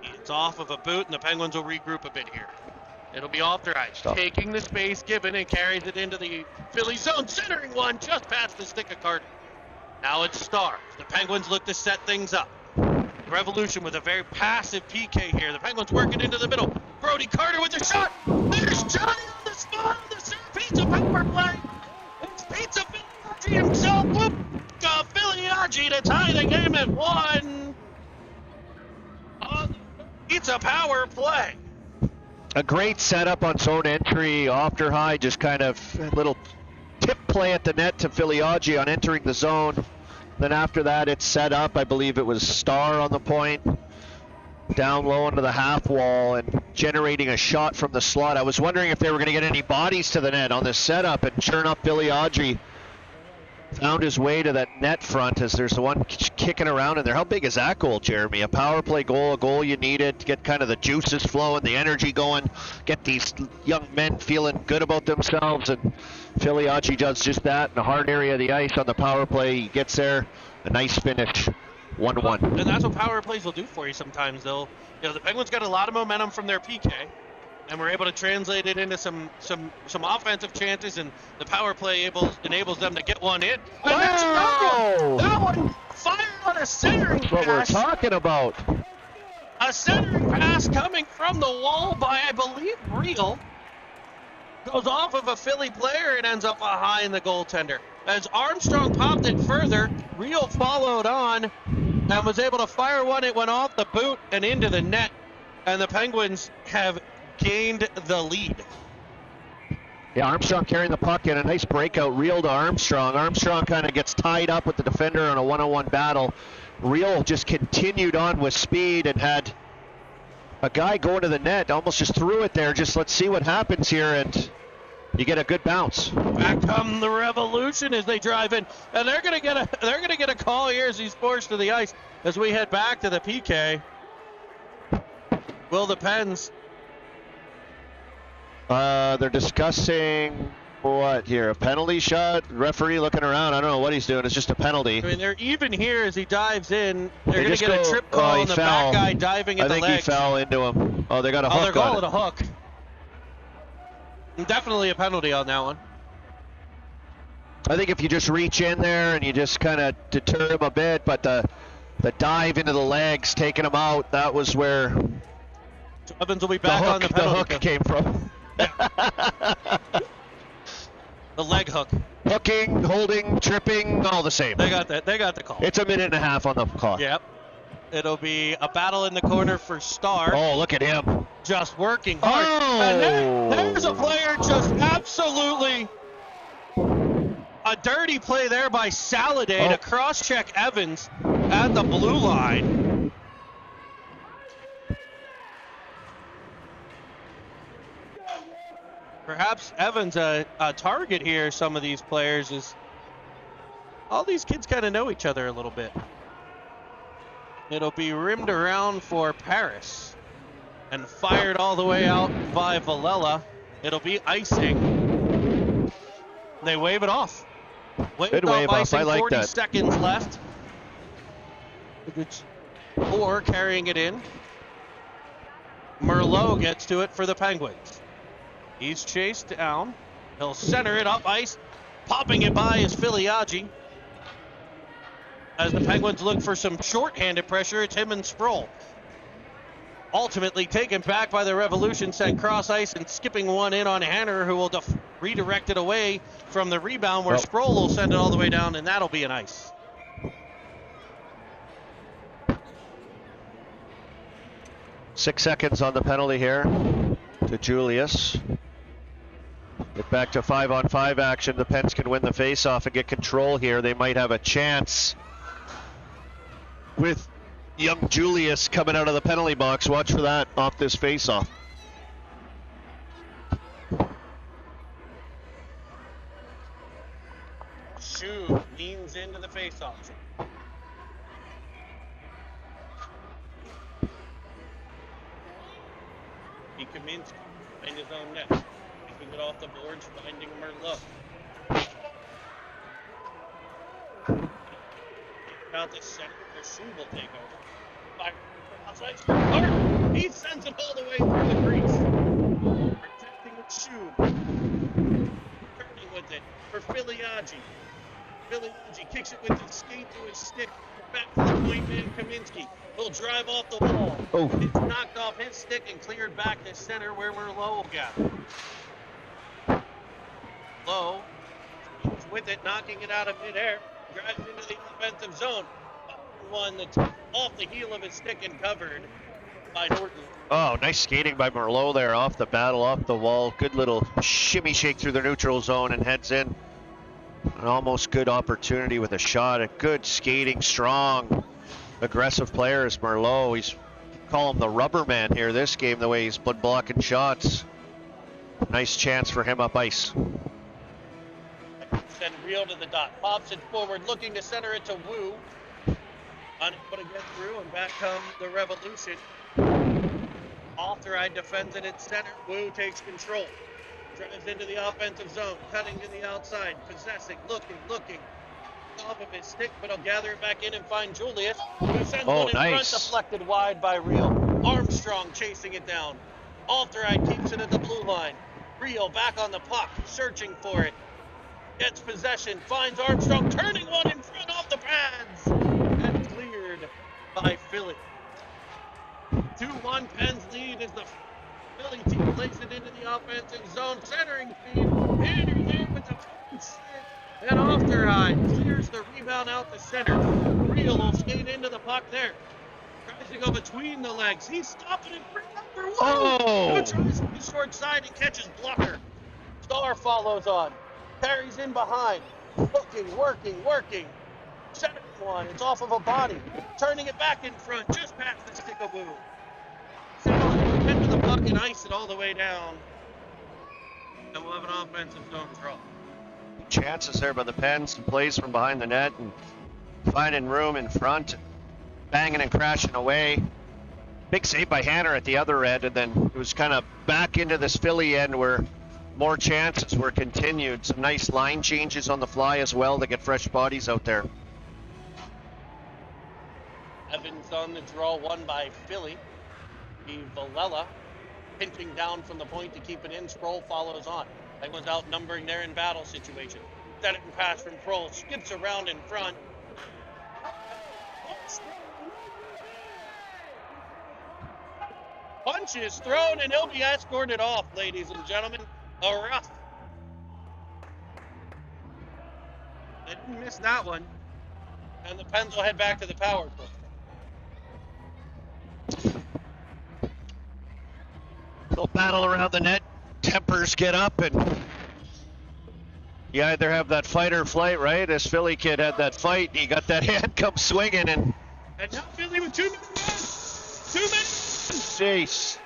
It's off of a boot, and the Penguins will regroup a bit here. It'll be off the ride, taking the space given and carries it into the Philly zone, centering one just past the stick of Carter. Now it's Star. The Penguins look to set things up. Revolution with a very passive PK here. The Penguins working into the middle. Brody Carter with the shot. There's Johnny on the spot on the Sir Pizza power play. It's Pizza Filiaggi himself. Whoop! Filiaggi to tie the game at 1. Pizza power play. A great setup on zone entry. After high, just kind of a little tip play at the net to Filiaggi on entering the zone. Then after that, it's set up. I believe it was Star on the point, down low into the half wall and generating a shot from the slot. I was wondering if they were going to get any bodies to the net on this setup, and sure enough, Filiaggi found his way to that net front as there's the one kicking around in there. How big is that goal, Jeremy? A power play goal, a goal you needed to get kind of the juices flowing, the energy going, get these young men feeling good about themselves, and Filiaggi does just that in the hard area of the ice on the power play. He gets there, a nice finish, 1-1. And that's what power plays will do for you sometimes, though. You know, the Penguins got a lot of momentum from their PK, and we're able to translate it into some offensive chances, and the power play enables them to get one in. And that's Wow! that one fired on a centering That's what we're pass. talking about. A centering pass coming from the wall by, I believe, Real. Goes off of a Philly player and ends up behind the goaltender. As Armstrong popped it further, Real followed on and was able to fire one. It went off the boot and into the net, and the Penguins have gained the lead. Yeah, Armstrong carrying the puck in a nice breakout. Real to Armstrong. Armstrong kind of gets tied up with the defender on a one-on-one battle. Real just continued on with speed and had a guy going to the net. Almost just threw it there. Just let's see what happens here, and you get a good bounce. Back come the Revolution as they drive in, and they're gonna get a call here as he's forced to the ice as we head back to the PK. Will the Pens? They're discussing what here? A penalty shot? Referee looking around. I don't know what he's doing. It's just a penalty. I mean, they're even here as he dives in. They're They going to just get a go- trip call he on the fell. back guy diving at I the think legs. he fell into him. Oh, they got a They're hook on calling it. a hook. Definitely a penalty on that one. I think if you just reach in there and you just kind of deter him a bit, but the dive into the legs, taking him out, that was where Evans will be back on the The penalty hook kill. came from. The leg hook. Hooking, holding, tripping, all the same. They got that. They got the call. It's a minute and a half on the clock. Yep. It'll be a battle in the corner for Star. Oh, look at him. Just working hard. Oh! And there's a player just absolutely a dirty play there by Saladay to cross-check Evans at the blue line. Perhaps Evans a target here. Some of these players is all these kids kind of know each other a little bit. It'll be rimmed around for Paris and fired all the way out by Villela. It'll be icing. They wave it off. Good wave off. Icing, I like 40 that. seconds left. Or carrying it in. Merlot gets to it for the Penguins. He's chased down. He'll center it up ice. Popping it by is Filiaggi. As the Penguins look for some shorthanded pressure, it's him and Sproul. Ultimately taken back by the Revolution, sent cross ice and skipping one in on Hanner, who will redirect it away from the rebound where Sproul will send it all the way down, and that'll be an ice. Six seconds on the penalty here to Julius. Get back to 5-on-5 action. The Pens can win the faceoff and get control here. They might have a chance with young Julius coming out of the penalty box. Watch for that off this faceoff. Shu leans into the faceoff. He Kaminsky in his own net. Picking it off the boards, finding Merlot. Out the center, where Shu will take over. Fire outside Star. He sends it all the way through the crease. Protecting with Shu. Turning with it for Filiaggi. Filiaggi kicks it with his skate to his stick. Back to the point man, Kaminsky. He'll drive off the wall. Oh. It's knocked off his stick and cleared back to center where Merlot will get it. Low with it, knocking it out of midair. Drives into the offensive zone. One that's off the heel of his stick and covered by Norton. Oh, nice skating by Merlot there off the battle, off the wall. Good little shimmy shake through the neutral zone and heads in. An almost good opportunity with a shot. A good skating, strong, aggressive player is Merlot. He's call him the rubber man here this game, the way he's been blocking shots. Nice chance for him up ice. Send Real to the dot. Pops it forward, looking to center it to Wu. Unable to get through, and back come the Revolution. Althoride defends it at center. Wu takes control. Drives into the offensive zone, cutting to the outside, possessing, looking. Off of his stick, but he'll gather it back in and find Julius, who sends one in front, deflected wide by Real. Armstrong chasing it down. Althoride keeps it at the blue line. Real back on the puck, searching for it. Gets possession, finds Armstrong, turning one in front off the pads. And cleared by Philly. 2-1 Pens lead as the Philly team plays it into the offensive zone. Centering feed. Hanner there with the punch. And Althoride clears the rebound out to center. Real will skate into the puck there. Tries to go between the legs. He's stopping it for number one. Oh! Who tries to the short side and catches Blocker. Star follows on. Carries in behind. Looking, working. Center one. It's off of a body. Turning it back in front. Just past the stick of Wu. Head to the puck and ice it all the way down. And we'll have an offensive zone draw. Chances there by the Pens. Some plays from behind the net and finding room in front. Banging and crashing away. Big save by Hanner at the other end, and then it was kind of back into this Philly end where more chances were continued. Some nice line changes on the fly as well to get fresh bodies out there. Evans on the draw, won by Philly. Villela pinching down from the point to keep it in. Sproul follows on. Penguins outnumbering there in battle situation. Set it and pass from Sproul. Skips around in front. Punches thrown, and he'll be escorted off, ladies and gentlemen. A rough. They didn't miss that one. And the Pens will head back to the power play. Little battle around the net. Tempers get up, and you either have that fight or flight, right? This Philly kid had that fight. He got that hand come swinging, and now Philly with 2 minutes. 2 minutes. jeez.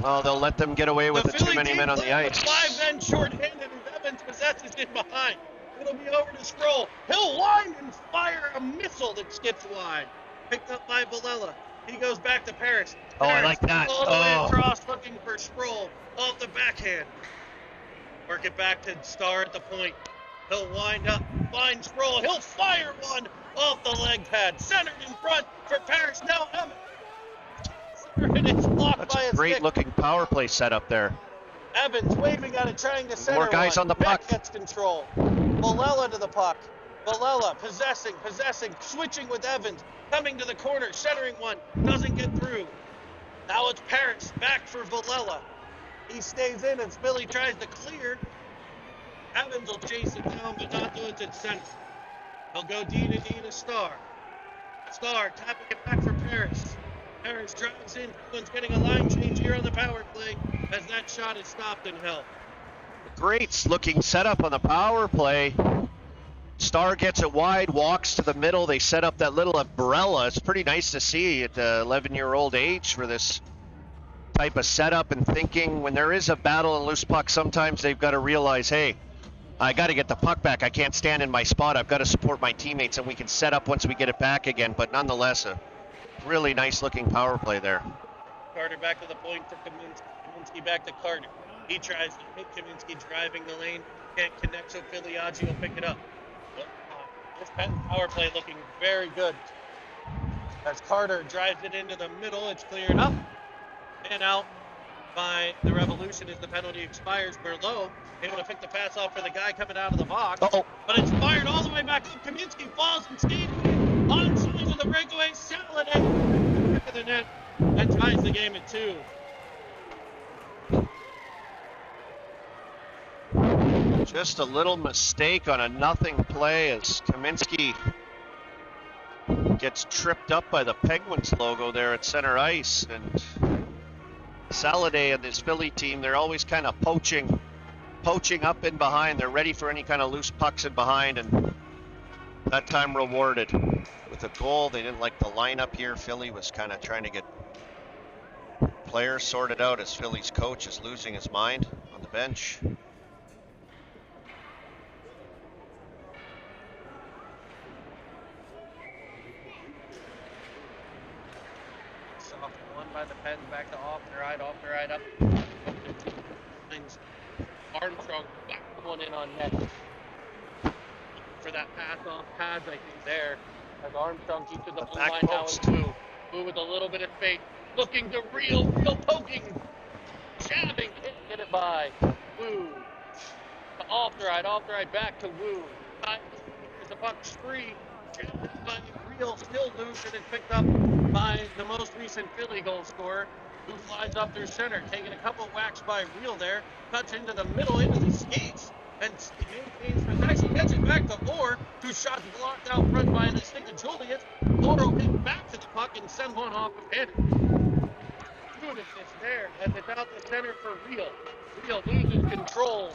Oh, they'll let them get away with the too many men on the ice. 5 men short-handed as Evans possesses it behind. It'll be over to Sproul. He'll wind and fire a missile that skips wide. Picked up by Villela. He goes back to Paris. Oh, I like that. All the way across, looking for Sproul off the backhand. Work it back to Starr at the point. He'll wind up, find Sproul. He'll fire one off the leg pad. Centered in front for Paris. Now Evans. And it's blocked That's by a a great stick. looking power play setup there. Evans waving at it, trying to center. More guys on the puck. Beck gets control. Villela to the puck. Villela possessing, switching with Evans, coming to the corner, centering one, doesn't get through. Now it's Paris, back for Villela. He stays in as Philly tries to clear. Evans will chase it down, but not do it at center. He'll go D to Starr. Starr tapping it back for Paris. Paris drives in. Penguins getting a line change here on the power play as that shot is stopped and held. Great looking setup on the power play. Starr gets it wide, walks to the middle. They set up that little umbrella. It's pretty nice to see at the 11-year-old age for this type of setup and thinking. When there is a battle and loose puck, sometimes they've got to realize, hey, I got to get the puck back. I can't stand in my spot. I've got to support my teammates, and we can set up once we get it back again. But nonetheless, a really nice looking power play there. Carter back to the point for Kaminsky. Kaminsky back to Carter. He tries to hit Kaminsky driving the lane. Can't connect, so Filiaggi will pick it up. This power play looking very good. As Carter drives it into the middle, it's cleared up and out by the Revolution as the penalty expires. Merlot able to pick the pass off for the guy coming out of the box. But it's fired all the way back up. Kaminsky falls and skates on sides of the breakaway. Saladin back of the net and ties the game at 2. Just a little mistake on a nothing play as Kaminsky gets tripped up by the Penguins logo there at center ice. And Saladay and this Philly team, they're always kind of poaching up in behind. They're ready for any kind of loose pucks in behind, and that time rewarded with a goal. They didn't like the lineup here. Philly was kind of trying to get players sorted out as Philly's coach is losing his mind on the bench. By the Pens back to off the right up. Armstrong back one in on net for that pass off pads, I think there. As Armstrong keeps it the blue line now with Wu. Wu with a little bit of space, looking to real poking, jabbing, can't get it by Wu. Off the right, back to Wu. As the puck's free, but Real still loose, and it's picked up by the most recent Philly goal scorer, who flies up through center, taking a couple whacks by Real there, cuts into the middle, into the skates, and maintains possession, gets it back to Orr, who shots blocked out front by the stick of Julius. Orr will get back to the puck and send one off of Henry. Good assist there, as it's out the center for Real. Real loses control,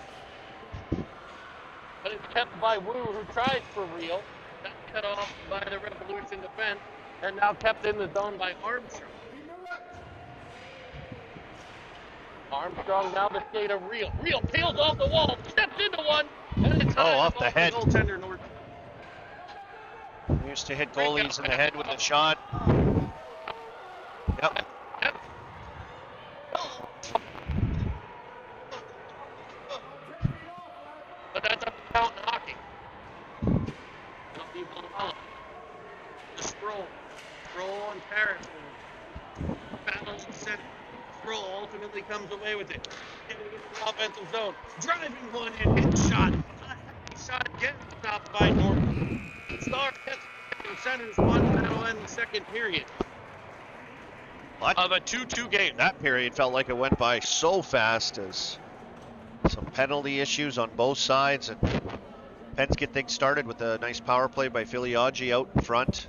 but it's kept by Wu, who tries for Real. That's cut off by the Revolution defense, and now kept in the zone by Armstrong. Armstrong now to skate a Real. Real peels off the wall, steps into one, and it's off the head. Goaltender North. Used to hit goalies in the head with a shot. Yep. But that doesn't count in hockey. The Sproul and Paris battles the center. Sproul ultimately comes away with it. Getting into the offensive zone. Driving one and hit shot. A shot again stopped by Norton. Starr gets and centers one. now in the second period What? of a 2-2 game. That period felt like it went by so fast as some penalty issues on both sides, and Pens get things started with a nice power play by Filiaggi out in front.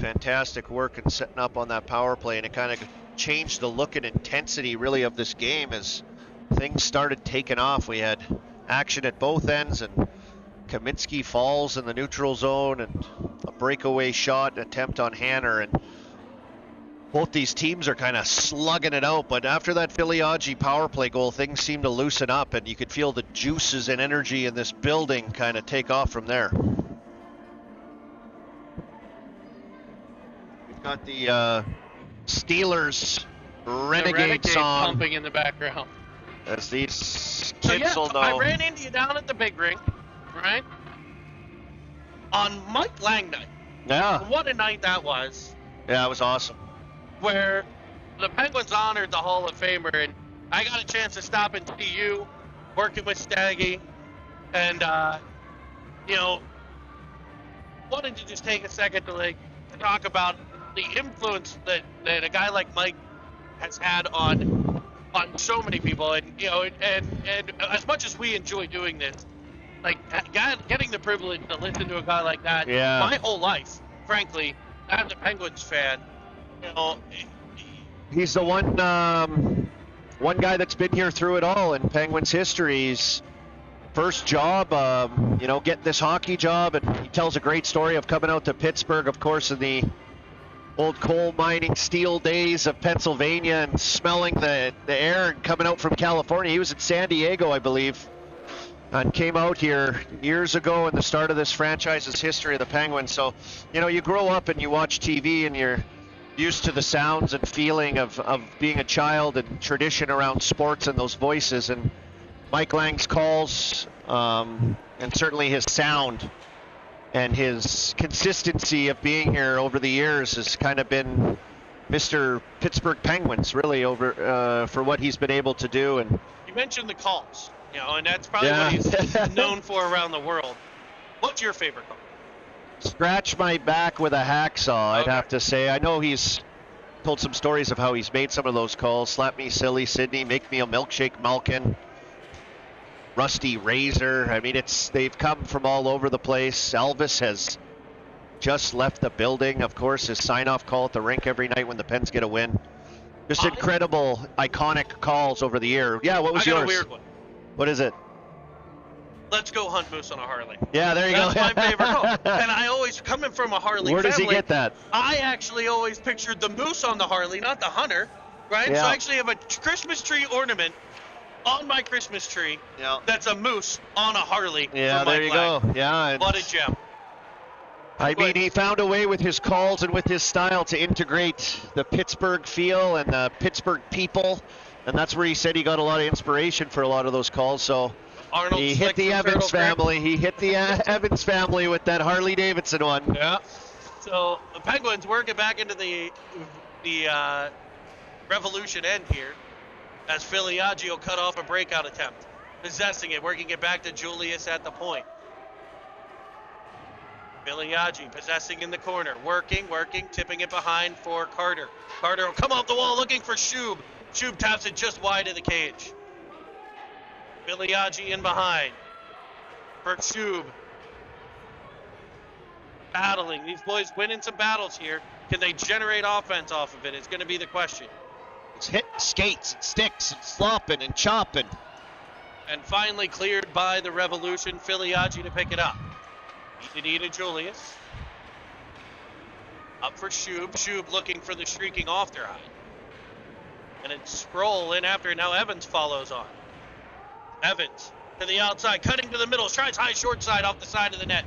Fantastic work in setting up on that power play, and it kind of changed the look and intensity really of this game as things started taking off. We had action at both ends, and Kaminsky falls in the neutral zone, and a breakaway shot attempt on Hanner, and both these teams are kind of slugging it out, but after that Filiaggi power play goal, things seem to loosen up, and you could feel the juices and energy in this building kind of take off from there. We've got the Steelers Renegade song pumping in the background. as these So kids will know. I ran into you down at the big ring, right? On Mike Lang night. Yeah, What a night that was. yeah, it was awesome. Where the Penguins honored the Hall of Famer, and I got a chance to stop and see you working with Staggy, and wanted to just take a second to talk about the influence that a guy like Mike has had on so many people, and and as much as we enjoy doing this, getting the privilege to listen to a guy like that, Yeah. my whole life, frankly, as a Penguins fan. He's the one guy that's been here through it all in Penguins history. He's first job, get this hockey job, and he tells a great story of coming out to Pittsburgh, of course, in the old coal mining steel days of Pennsylvania, and smelling the air, and coming out from California. He was in San Diego, I believe, and came out here years ago in the start of this franchise's history of the Penguins. So, you grow up and you watch TV, and you're used to the sounds and feeling of being a child and tradition around sports and those voices. And Mike Lang's calls, and certainly his sound and his consistency of being here over the years has kind of been Mr. Pittsburgh Penguins, really, over for what he's been able to do. And you mentioned the calls, and that's probably what he's known for around the world. What's your favorite call? Scratch my back with a hacksaw, I'd Okay. have to say. I know he's told some stories of how he's made some of those calls. Slap me silly, Sydney. Make me a milkshake, Malkin. Rusty Razor. I mean, they've come from all over the place. Elvis has just left the building. Of course, his sign-off call at the rink every night when the Pens get a win. Just incredible, iconic calls over the year. Yeah, what was yours? I got a weird one. What is it? Let's go hunt moose on a Harley. Yeah, there you go. That's my favorite call. And I always, coming from a Harley Where family, does he get that? I actually always pictured the moose on the Harley, not the hunter, right? Yeah. So I actually have a Christmas tree ornament on my Christmas tree that's a moose on a Harley. Yeah, from there Mike you Lang. go. Yeah. What a gem. I mean, he found a way with his calls and with his style to integrate the Pittsburgh feel and the Pittsburgh people, and that's where he said he got a lot of inspiration for a lot of those calls. So Arnold he hit the Evans family. He hit the Evans family with that Harley Davidson one. Yeah. So the Penguins working back into the Revolution end here, as Filiaggi will cut off a breakout attempt, possessing it, working it back to Julius at the point. Filiaggi possessing in the corner, working, tipping it behind for Carter. Carter will come off the wall looking for Shub. Shub taps it just wide of the cage. Filiaggi in behind for Shub. Battling. These boys winning some battles here. Can they generate offense off of it? It's going to be the question. It's hitting skates and sticks and slopping and chopping. And finally cleared by the Revolution. Filiaggi to pick it up. Edita Julius. Up for Shub. Shub looking for the streaking off their eye. And it's Sproul in after. Now Evans follows on. Evans to the outside, cutting to the middle. Tries high short side off the side of the net.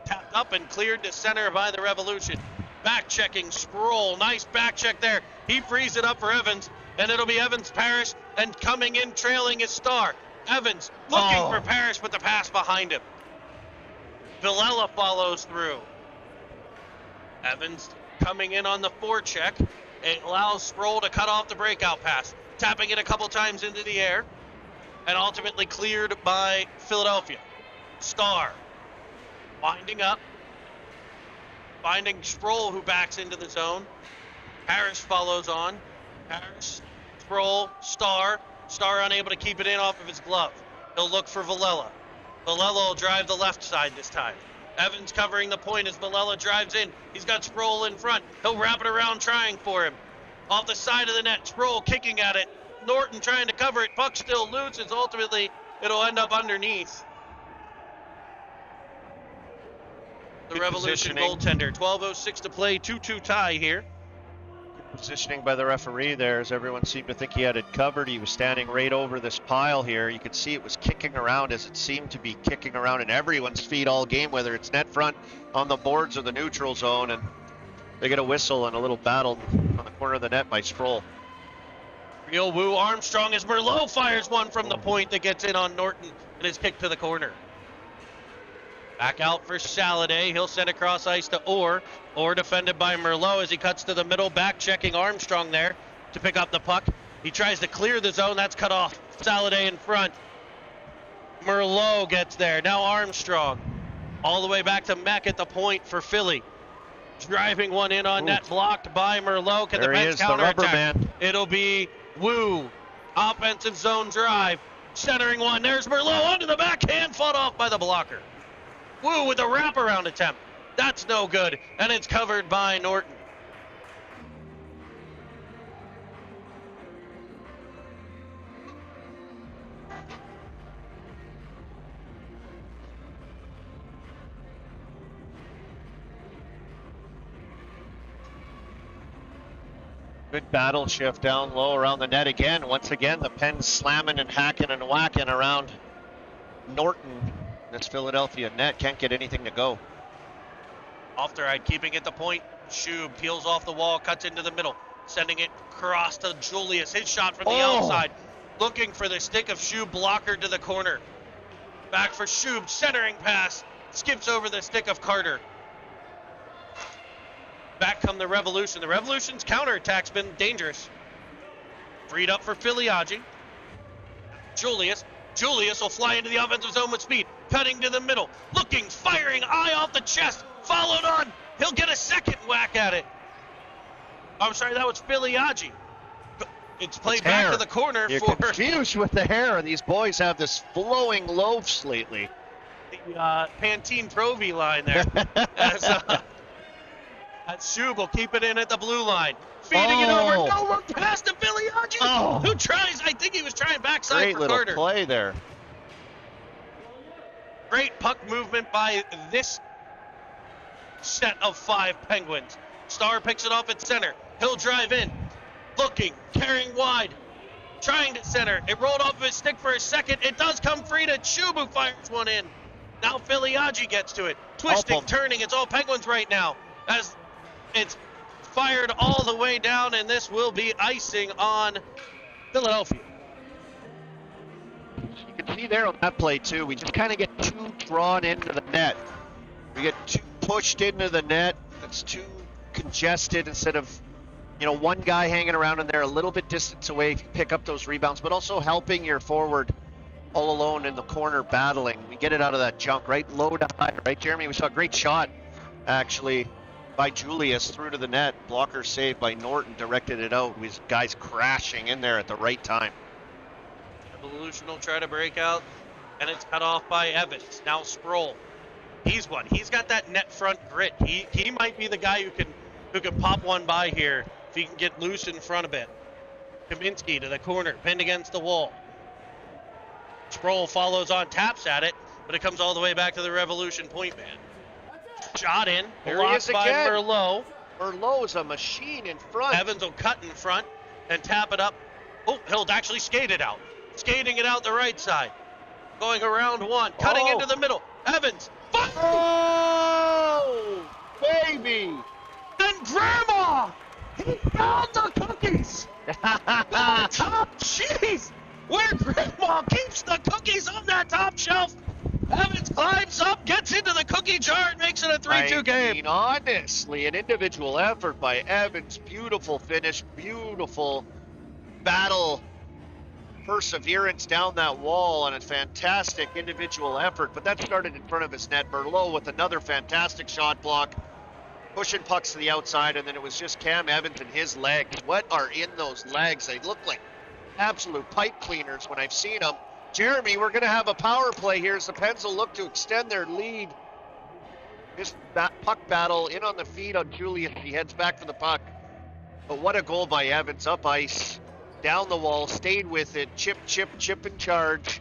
Tapped up and cleared to center by the Revolution. Back checking Sproul. Nice back check there. He frees it up for Evans. And it'll be Evans Parrish. And coming in trailing is Starr. Evans looking for Parrish, but the pass behind him. Villela follows through. Evans coming in on the forecheck. It allows Sproul to cut off the breakout pass. Tapping it a couple times into the air. And ultimately cleared by Philadelphia. Starr Winding up. Finding Sproul, who backs into the zone. Harris follows on. Harris, Sproul, Starr. Starr unable to keep it in off of his glove. He'll look for Villela. Villela will drive the left side this time. Evans covering the point as Villela drives in. He's got Sproul in front. He'll wrap it around trying for him. Off the side of the net, Sproul kicking at it. Norton trying to cover it. Puck still loose. It's ultimately, it'll end up underneath. The Good Revolution positioning. goaltender. 12:06 to play. 2-2 tie here. Positioning by the referee there, as everyone seemed to think he had it covered. He was standing right over this pile here. You could see it was kicking around, as it seemed to be kicking around in everyone's feet all game, whether it's net front, on the boards, or the neutral zone. And they get a whistle and a little battle on the corner of the net by Sproul. Real Woo Armstrong as Merlot fires one from the point that gets in on Norton and is kicked to the corner. Back out for Saladay. He'll send across ice to Orr. Orr defended by Merlot as he cuts to the middle, back checking Armstrong there to pick up the puck. He tries to clear the zone. That's cut off. Saladay in front. Merlot gets there. Now Armstrong. All the way back to Meck at the point for Philly. Driving one in on net, blocked by Merlot. Can There the he Pens is, the rubber counterattack? man. It'll be Woo. Offensive zone drive. Centering one. There's Merlot onto the backhand, fought off by the blocker. Woo with a wraparound attempt. That's no good, and it's covered by Norton. Good battle shift down low around the net again. Once again, the Pens slamming and hacking and whacking around Norton. This Philadelphia net can't get anything to go. Off the right, keeping it the point. Shub peels off the wall, cuts into the middle, sending it across to Julius. His shot from the outside. Looking for the stick of Shub, blocker to the corner. Back for Shub, centering pass. Skips over the stick of Carter. Back come the Revolution. The Revolution's counterattack's been dangerous. Freed up for Filiaggi. Julius will fly into the offensive zone with speed. Cutting to the middle. Looking, firing, eye off the chest. Followed on. He'll get a second whack at it. I'm sorry, that was Filiaggi. It's played back to the corner. You're for confused with the hair. These boys have this flowing loafs lately. the Pantene Pro V line there. As Shub will keep it in at the blue line. Feeding it over. No look past to Filiaggi. Who tries? I think he was trying backside Great for little Carter. play there. Great puck movement by this set of 5 Penguins. Starr picks it off at center. He'll drive in. Looking, carrying wide. Trying to center. It rolled off of his stick for a second. It does come free to Shub, who fires one in. Now Filiaggi gets to it. Twisting, turning. It's all Penguins right now. As it's fired all the way down, and this will be icing on Philadelphia. You can see there on that play too, we just kind of get too drawn into the net. We get too pushed into the net. It's too congested instead of, one guy hanging around in there a little bit distance away if you pick up those rebounds, but also helping your forward all alone in the corner battling. We get it out of that junk, right? Low to high, right, Jeremy? We saw a great shot, actually, by Julius through to the net. Blocker saved by Norton, directed it out. With guys crashing in there at the right time. Revolution will try to break out, and it's cut off by Evans. Now Sproul. He's got that net front grit. He might be the guy who can pop one by here if he can get loose in front a bit. Kaminsky to the corner, pinned against the wall. Sproul follows on, taps at it, but it comes all the way back to the Revolution point man. Shot in, blocked by Merlot. Merlot is a machine in front. Evans will cut in front and tap it up. Oh, he'll actually skate it out. Skating it out the right side. Going around one, cutting into the middle. Evans. Fire! Oh, baby! And Grandma! He found the cookies! The top, jeez! Where Grandma keeps the cookies on that top shelf. Evans climbs up, gets into the cookie jar, and makes it a 3-2 game. Honestly, an individual effort by Evans. Beautiful finish, beautiful battle perseverance down that wall and a fantastic individual effort, but that started in front of his net. Merlot with another fantastic shot block, pushing pucks to the outside, and then it was just Cam Evans and his legs. What are in those legs? They look like absolute pipe cleaners when I've seen them. Jeremy, we're going to have a power play here as the Pens will look to extend their lead. This puck battle in on the feet on Julius. He heads back for the puck. But what a goal by Evans, up ice, down the wall, stayed with it, chip in charge.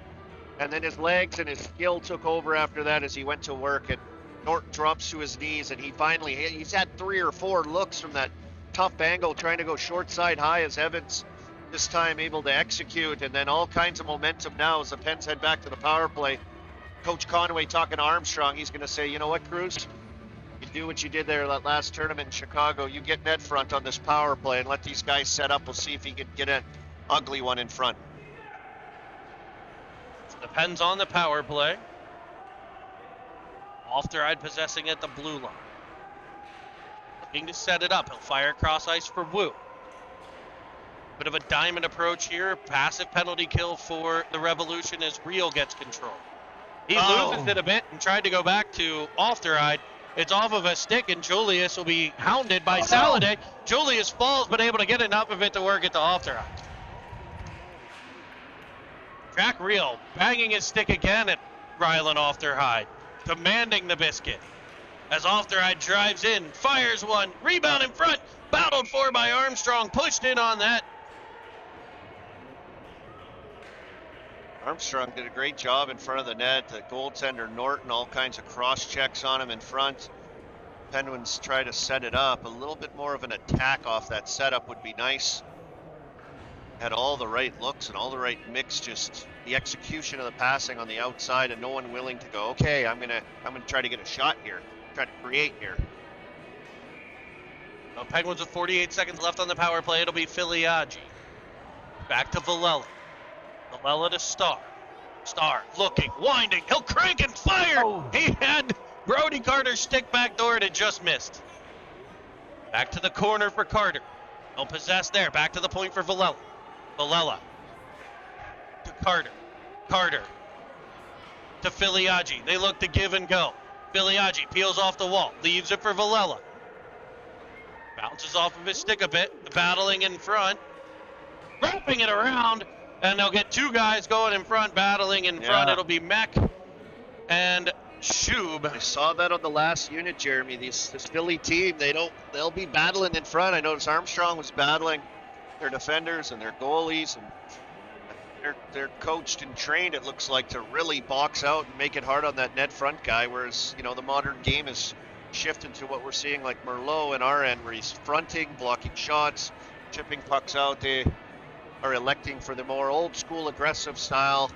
And then his legs and his skill took over after that as he went to work. And Norton drops to his knees, and he's had 3 or 4 looks from that tough angle, trying to go short side high as Evans this time able to execute. And then all kinds of momentum now as the Pens head back to the power play. Coach Conway talking to Armstrong. He's going to say, you know what, Cruz? You do what you did there that last tournament in Chicago. You get net front on this power play and let these guys set up. We'll see if he can get an ugly one in front. Depends on the power play. Ofteride possessing at the blue line. Looking to set it up. He'll fire cross ice for Wu. Bit of a diamond approach here. Passive penalty kill for the Revolution as Real gets control. He loses it a bit and tried to go back to Ofteride. It's off of a stick, and Julius will be hounded by Saladay. Julius falls, but able to get enough of it to work it to Ofteride. Jack Real banging his stick again at Rylan Ofteride, commanding the biscuit. As Ofteride drives in, fires one, rebound in front, battled for by Armstrong, pushed in on that. Armstrong did a great job in front of the net. The goaltender Norton, all kinds of cross checks on him in front. Penguins try to set it up. A little bit more of an attack off that setup would be nice. Had all the right looks and all the right mix, just the execution of the passing on the outside and no one willing to go, okay, I'm gonna try to get a shot here, try to create here. Well, Penguins with 48 seconds left on the power play. It'll be Filiaggi. Back to Villela. Villela to Star. Star looking, winding. He'll crank and fire. He had Brody Carter's stick back door and it just missed. Back to the corner for Carter. He'll possess there. Back to the point for Villela. Villela to Carter. Carter to Filiaggi. They look to give and go. Filiaggi peels off the wall. Leaves it for Villela. Bounces off of his stick a bit. Battling in front. Wrapping it around. And they'll get 2 guys going in front, battling in front. It'll be Mech and Shub. I saw that on the last unit, Jeremy. This Philly team, they'll be battling in front. I noticed Armstrong was battling their defenders and their goalies, and they're coached and trained, it looks like, to really box out and make it hard on that net front guy. Whereas, the modern game is shifted to what we're seeing like Merlot in our end, where he's fronting, blocking shots, chipping pucks out. They are electing for the more old school aggressive style,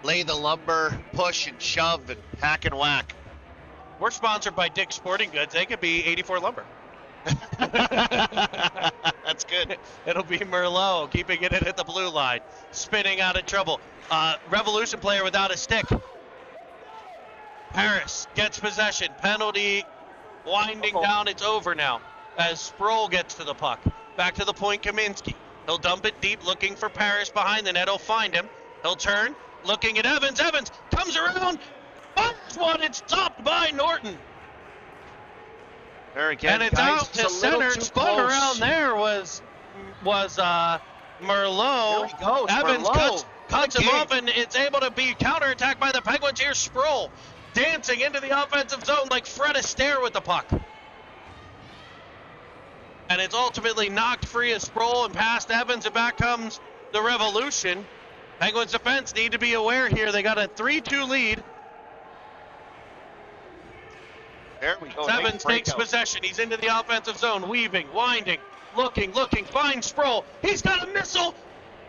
lay the lumber, push and shove and hack and whack. We're sponsored by Dick's Sporting Goods. They could be 84 Lumber. That's good. It'll be Merlot keeping it in at the blue line, spinning out of trouble. Revolution player without a stick. Harris gets possession. Penalty winding down. It's over now as Sproul gets to the puck. Back to the point, Kaminsky. He'll dump it deep, looking for Parrish behind the net. He'll find him. He'll turn, looking at Evans. Evans comes around, fires one. It's stopped by Norton. There again, and it's guys, out to center. Spun around there was Merlot. There he goes, Evans Merlot. cuts him off, and it's able to be counterattacked by the Penguins. Here's Sproul dancing into the offensive zone like Fred Astaire with the puck. And it's ultimately knocked free of Sproul and past Evans, and back comes the Revolution. Penguins defense need to be aware here. They got a 3-2 lead. There we go. Evans takes possession. He's into the offensive zone, weaving, winding, looking, finds Sproul. He's got a missile,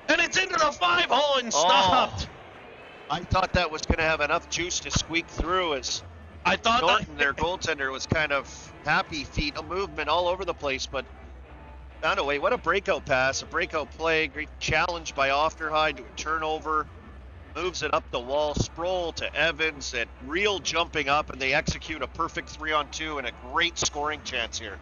and it's into the 5-hole and stopped. I thought that was going to have enough juice to squeak through as I thought Norton, their goaltender, was kind of happy feet, a movement all over the place, but found a way. What a breakout pass, a breakout play, great challenge by Ofterhide to a turnover, moves it up the wall, Sproul to Evans, and Real jumping up, and they execute a perfect 3-on-2 and a great scoring chance here.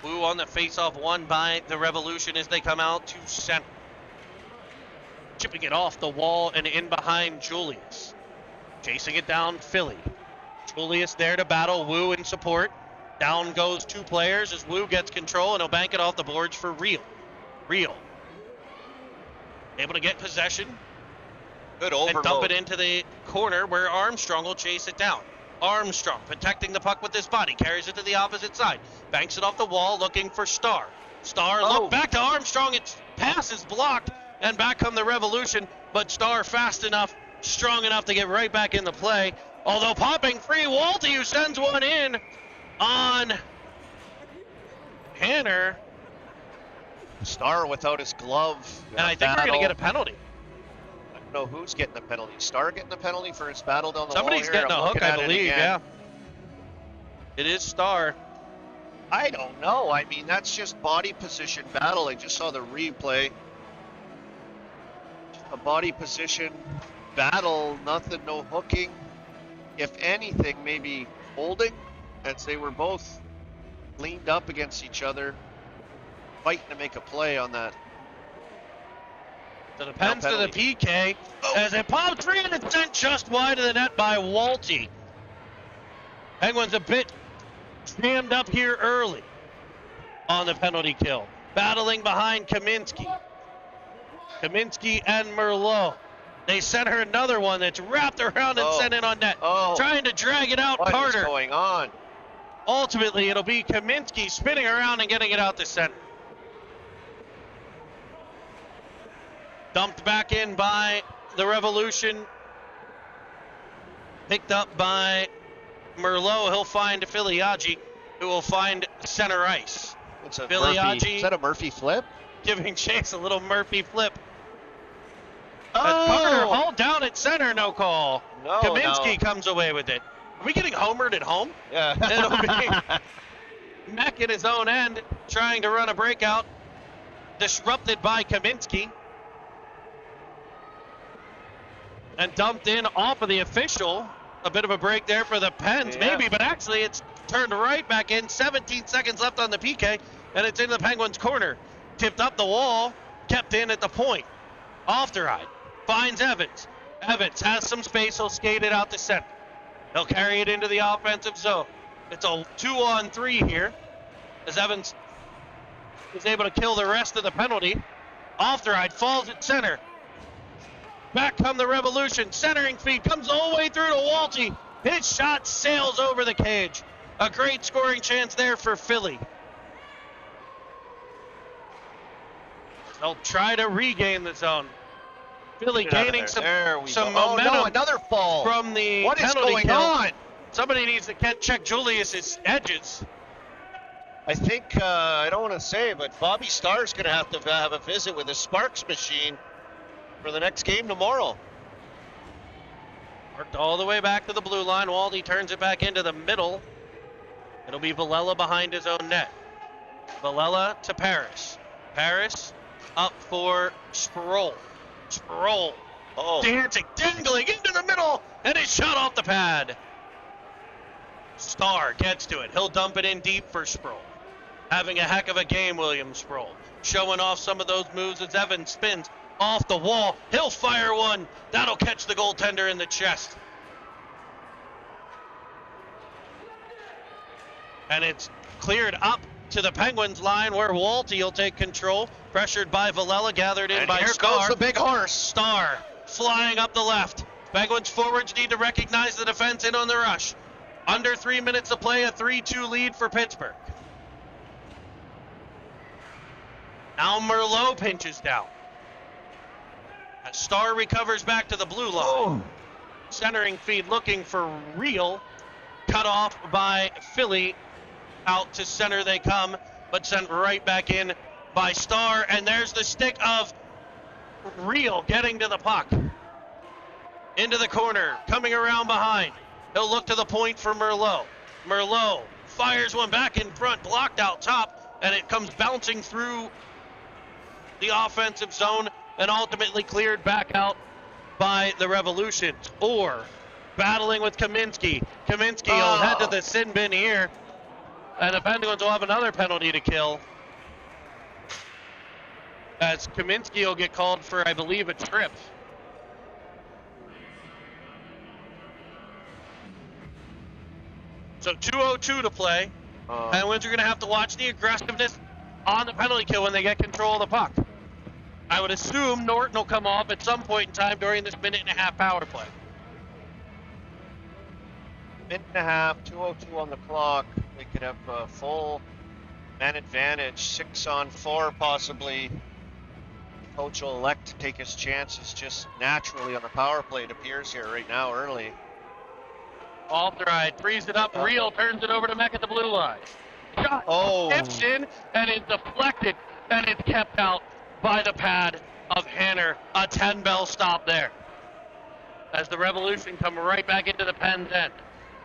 Wu on the face-off, won by the Revolution as they come out to center. Chipping it off the wall and in behind Julius. Chasing it down, Philly. Julius there to battle Wu in support. Down goes 2 players as Wu gets control, and he'll bank it off the boards for Real. Real. Able to get possession. Good overload. And dump it into the corner where Armstrong will chase it down. Armstrong protecting the puck with his body. Carries it to the opposite side. Banks it off the wall looking for Starr. Starr look back to Armstrong. Its pass is blocked. And back come the Revolution. But Starr fast enough, strong enough to get right back in the play. Although popping free, Walty who sends one in on Hanner. Starr without his glove. And I think we're going to get a penalty. I don't know who's getting the penalty. Starr getting the penalty for his battle down the Somebody's wall here. getting a hook, I believe, yeah. It is Starr. I don't know. I mean, that's just body position battle. I just saw the replay. A body position battle, nothing, no hooking. If anything, maybe holding, as they were both leaned up against each other, fighting to make a play on that. So the Pens to the PK as it popped free and it's sent just wide of the net by Walty. Penguins a bit jammed up here early on the penalty kill. Battling behind Kaminsky. Kaminsky and Merlot. They sent her another one that's wrapped around and sent in on net. Trying to drag it out, Carter. What is going on? Ultimately, it'll be Kaminsky spinning around and getting it out to center. Dumped back in by the Revolution. Picked up by Merlot. He'll find Filiaggi, who will find center ice. It's a Filiaggi. Murphy. Is that a Murphy flip? Giving Chase a little Murphy flip. Carter hauled down at center, no call. No, Kaminsky comes away with it. Are we getting homered at home? Yeah. It'll be Mack at his own end, trying to run a breakout. Disrupted by Kaminsky. And dumped in off of the official. A bit of a break there for the Pens, maybe, but actually it's turned right back in. 17 seconds left on the PK, and it's into the Penguins' corner. Tipped up the wall, kept in at the point. Off the ride, finds Evans. Evans has some space, he'll skate it out to center. He'll carry it into the offensive zone. It's a 2-on-3 here, as Evans is able to kill the rest of the penalty. Off the ride, falls at center. Back come the Revolution, centering feed, comes all the way through to Walty. His shot sails over the cage. A great scoring chance there for Philly. They'll try to regain the zone. Philly gaining some momentum. Oh, no, another fall from the What is penalty going kill. on? Somebody needs to check Julius's edges. I think, I don't want to say, but Bobby Starr's going to have a visit with a Sparks machine for the next game tomorrow. Worked all the way back to the blue line. Waldy turns it back into the middle. It'll be Villela behind his own net. Villela to Paris. Paris up for Sproul. Sproul dancing, dangling into the middle, and it's shot off the pad. Starr gets to it. He'll dump it in deep for Sproul. Having a heck of a game, William Sproul. Showing off some of those moves as Evans spins off the wall. He'll fire one. That'll catch the goaltender in the chest. And it's cleared up to the Penguins line where Walty will take control. Pressured by Villela, gathered in And by here Starr. goes the big horse. Starr flying up the left. Penguins forwards need to recognize the defense in on the rush. Under 3 minutes to play, a 3-2 lead for Pittsburgh. Now Merlot pinches down. As Starr recovers back to the blue line. Centering feed looking for Real. Cut off by Philly. Out to center they come, but sent right back in by Starr. And there's the stick of Real getting to the puck. Into the corner, coming around behind. He'll look to the point for Merlot. Merlot fires one back in front, blocked out top, and it comes bouncing through the offensive zone and ultimately cleared back out by the Revolution. Or battling with Kaminsky. Kaminsky will head to the sin bin here And the Penguins will have another penalty to kill, as Kaminsky will get called for, I believe, a trip. So 2:02 to play. Penguins are going to have to watch the aggressiveness on the penalty kill when they get control of the puck. I would assume Norton will come off at some point in time during this minute-and-a-half power play. Minute and a half, 2:02 on the clock. They could have a full man advantage, 6-on-4 possibly. Coach will elect to take his chances just naturally on the power play, it appears here right now early. Alderide frees it up. Real turns it over to Meck at the blue line. Shot tips in and is deflected, and it's kept out by the pad of Hanner. A 10-bell stop there, as the Revolution come right back into the Penn's end.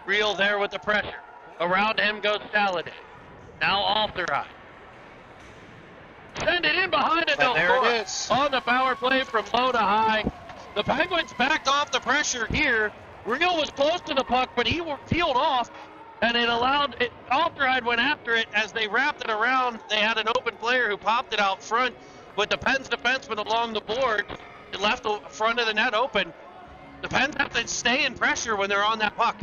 Real there with the pressure. Around him goes Saladay. Now Alderide. Send it in behind it. And there it is. On the power play from low to high. The Penguins backed off the pressure here. Real was close to the puck, but he peeled off, and it allowed it. Alderide went after it as they wrapped it around. They had an open player who popped it out front, with the Pens defenseman along the board. It left the front of the net open. The Pens have to stay in pressure when they're on that puck.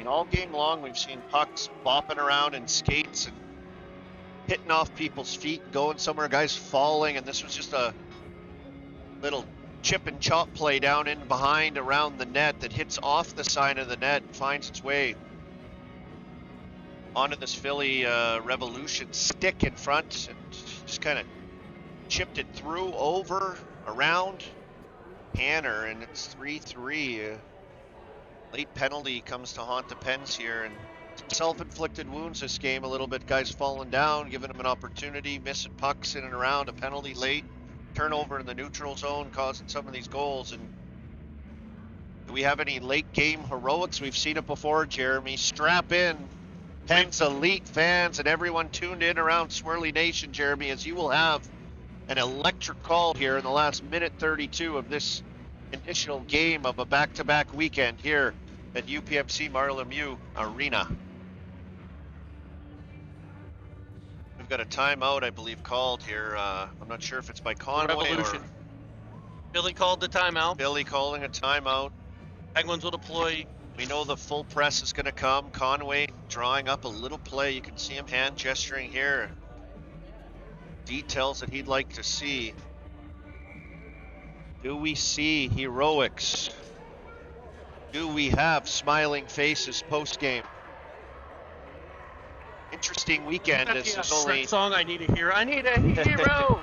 All game long, we've seen pucks bopping around in skates and hitting off people's feet, going somewhere, guys falling, and this was just a little chip and chop play down in behind around the net that hits off the side of the net and finds its way onto this Philly Revolution stick in front and just kind of chipped it through, over, around Hanner, and it's 3-3. Late penalty comes to haunt the Pens here, and some self-inflicted wounds this game a little bit. Guys falling down, giving them an opportunity, missing pucks in and around, a penalty late, turnover in the neutral zone causing some of these goals. And do we have any late game heroics? We've seen it before, Jeremy. Strap in, Pens elite fans and everyone tuned in around Swirly Nation, Jeremy, as you will have an electric call here in the last minute 32 of this initial game of a back-to-back weekend here at UPMC Mario Lemieux Arena. We've got a timeout, I believe, called here. I'm not sure if it's by Conway or Billy called the timeout. Billy calling a timeout. Penguins will deploy. We know the full press is going to come. Conway drawing up a little play. You can see him hand gesturing here. Details that he'd like to see. Do we see heroics? Do we have smiling faces post-game? Interesting weekend. This is only song I need to hear. I need a hero.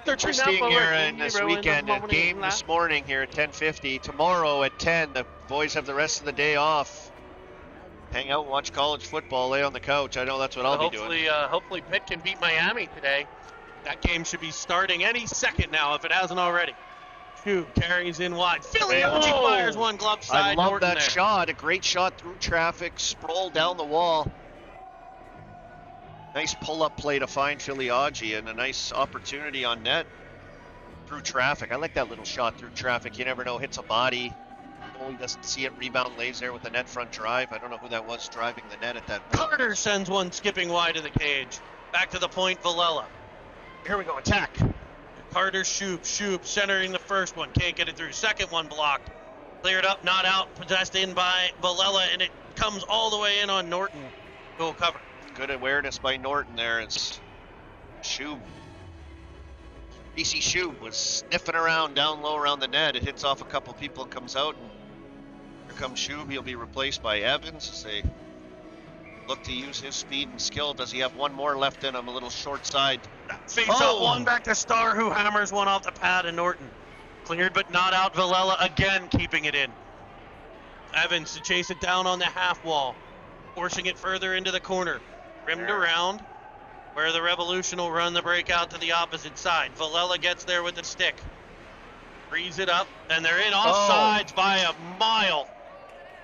interesting here in this weekend. A game this morning here at 10:50. Tomorrow at 10, the boys have the rest of the day off. Hang out, watch college football, lay on the couch. I know that's what I'll be doing. Hopefully Pitt can beat Miami today. That game should be starting any second now if it hasn't already. Carries in wide. Philly fires one glove side. I love Norton that there. shot. A great shot through traffic. Sprolled down the wall. Nice pull-up play to find Filiaggi and a nice opportunity on net through traffic. I like that little shot through traffic. You never know. Hits a body. Goalie doesn't see it. Rebound lays there with the net front drive. I don't know who that was driving the net at that point. Carter sends one skipping wide of the cage. Back to the point, Villela. Here we go. Attack. Carter Shoop, centering the first one. Can't get it through. Second one blocked. Cleared up, not out. Possessed in by Villela, and it comes all the way in on Norton, who will cover. Good awareness by Norton there. It's Shub. BC Shub was sniffing around down low around the net. It hits off a couple people, comes out, and here comes Shub. He'll be replaced by Evans as they look to use his speed and skill. Does he have one more left in him? A little short side. Face up one back to Starr, who hammers one off the pad, and Norton. Cleared but not out. Villela again keeping it in. Evans to chase it down on the half wall. Forcing it further into the corner. Rimmed around where the Revolution will run the breakout to the opposite side. Villela gets there with the stick. Frees it up, and they're in offsides by a mile.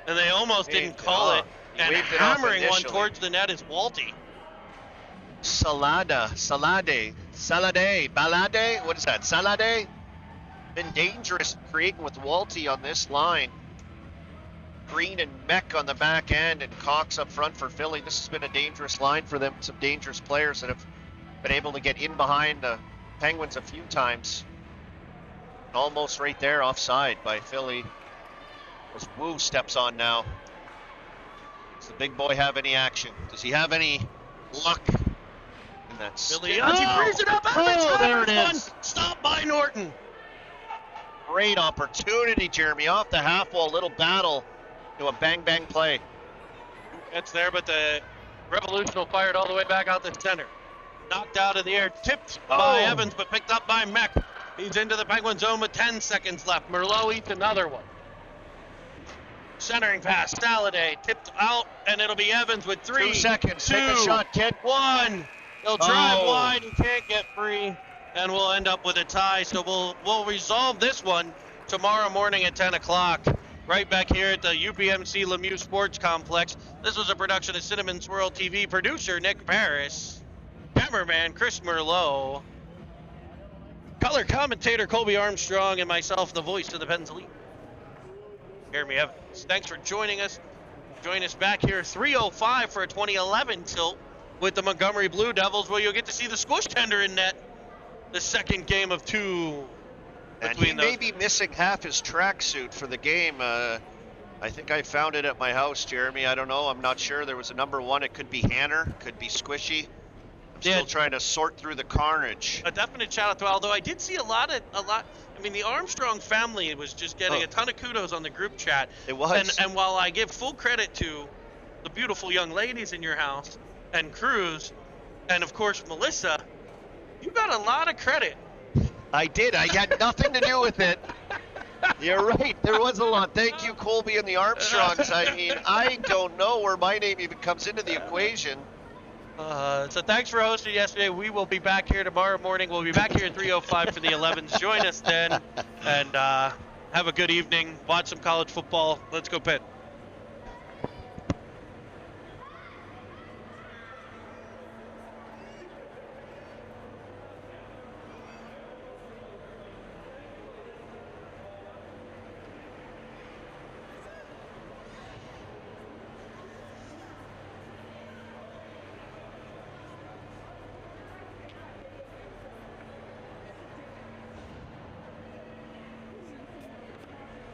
And they almost didn't call it. And hammering one towards the net is Walty. Balade. What is that? Salade? Been dangerous creating with Walty on this line. Green and Meck on the back end and Cox up front for Philly. This has been a dangerous line for them. Some dangerous players that have been able to get in behind the Penguins a few times. Almost right there offside by Philly. As Wu steps on now. Does the big boy have any action? Does he have any luck? And that's Philly, he brings it up. There it is. Stop by Norton. Great opportunity, Jeremy. Off the half wall, little battle to a bang play. It's there, but the Revolution will fire it all the way back out the center. Knocked out of the air, tipped by Evans, but picked up by Meck. He's into the Penguin zone with 10 seconds left. Merlot eats another one. Centering pass, Saladay tipped out, and it'll be Evans with 3 2 seconds. 2, Take a shot, kid. 1. He'll drive wide. He can't get free, and we'll end up with a tie. So we'll resolve this one tomorrow morning at 10 o'clock. Right back here at the UPMC Lemieux Sports Complex. This was a production of Cinnamon Swirl TV. Producer Nick Paris. Cameraman Chris Merlot. Color commentator Colby Armstrong, and myself, the voice of the Pens Elite, Jeremy Evans. Thanks for joining us. Join us back here 3:05 for a 2011 tilt with the Montgomery Blue Devils, where you'll get to see the squish tender in net. The second game of 2. And he may be missing half his tracksuit for the game. I think I found it at my house, Jeremy. I don't know. I'm not sure. There was a number 1. It could be Hanner. Could be Squishy. I'm still trying to sort through the carnage. A definite shout out to, although I did see a lot. I mean, the Armstrong family was just getting a ton of kudos on the group chat. It was. And while I give full credit to the beautiful young ladies in your house and Cruz, and of course Melissa, you got a lot of credit. I did. I had nothing to do with it. You're right. There was a lot. Thank you, Colby and the Armstrongs. I mean, I don't know where my name even comes into the equation. So thanks for hosting yesterday. We will be back here tomorrow morning. We'll be back here at 3:05 for the 11s. Join us then, and have a good evening. Watch some college football. Let's go Pitt.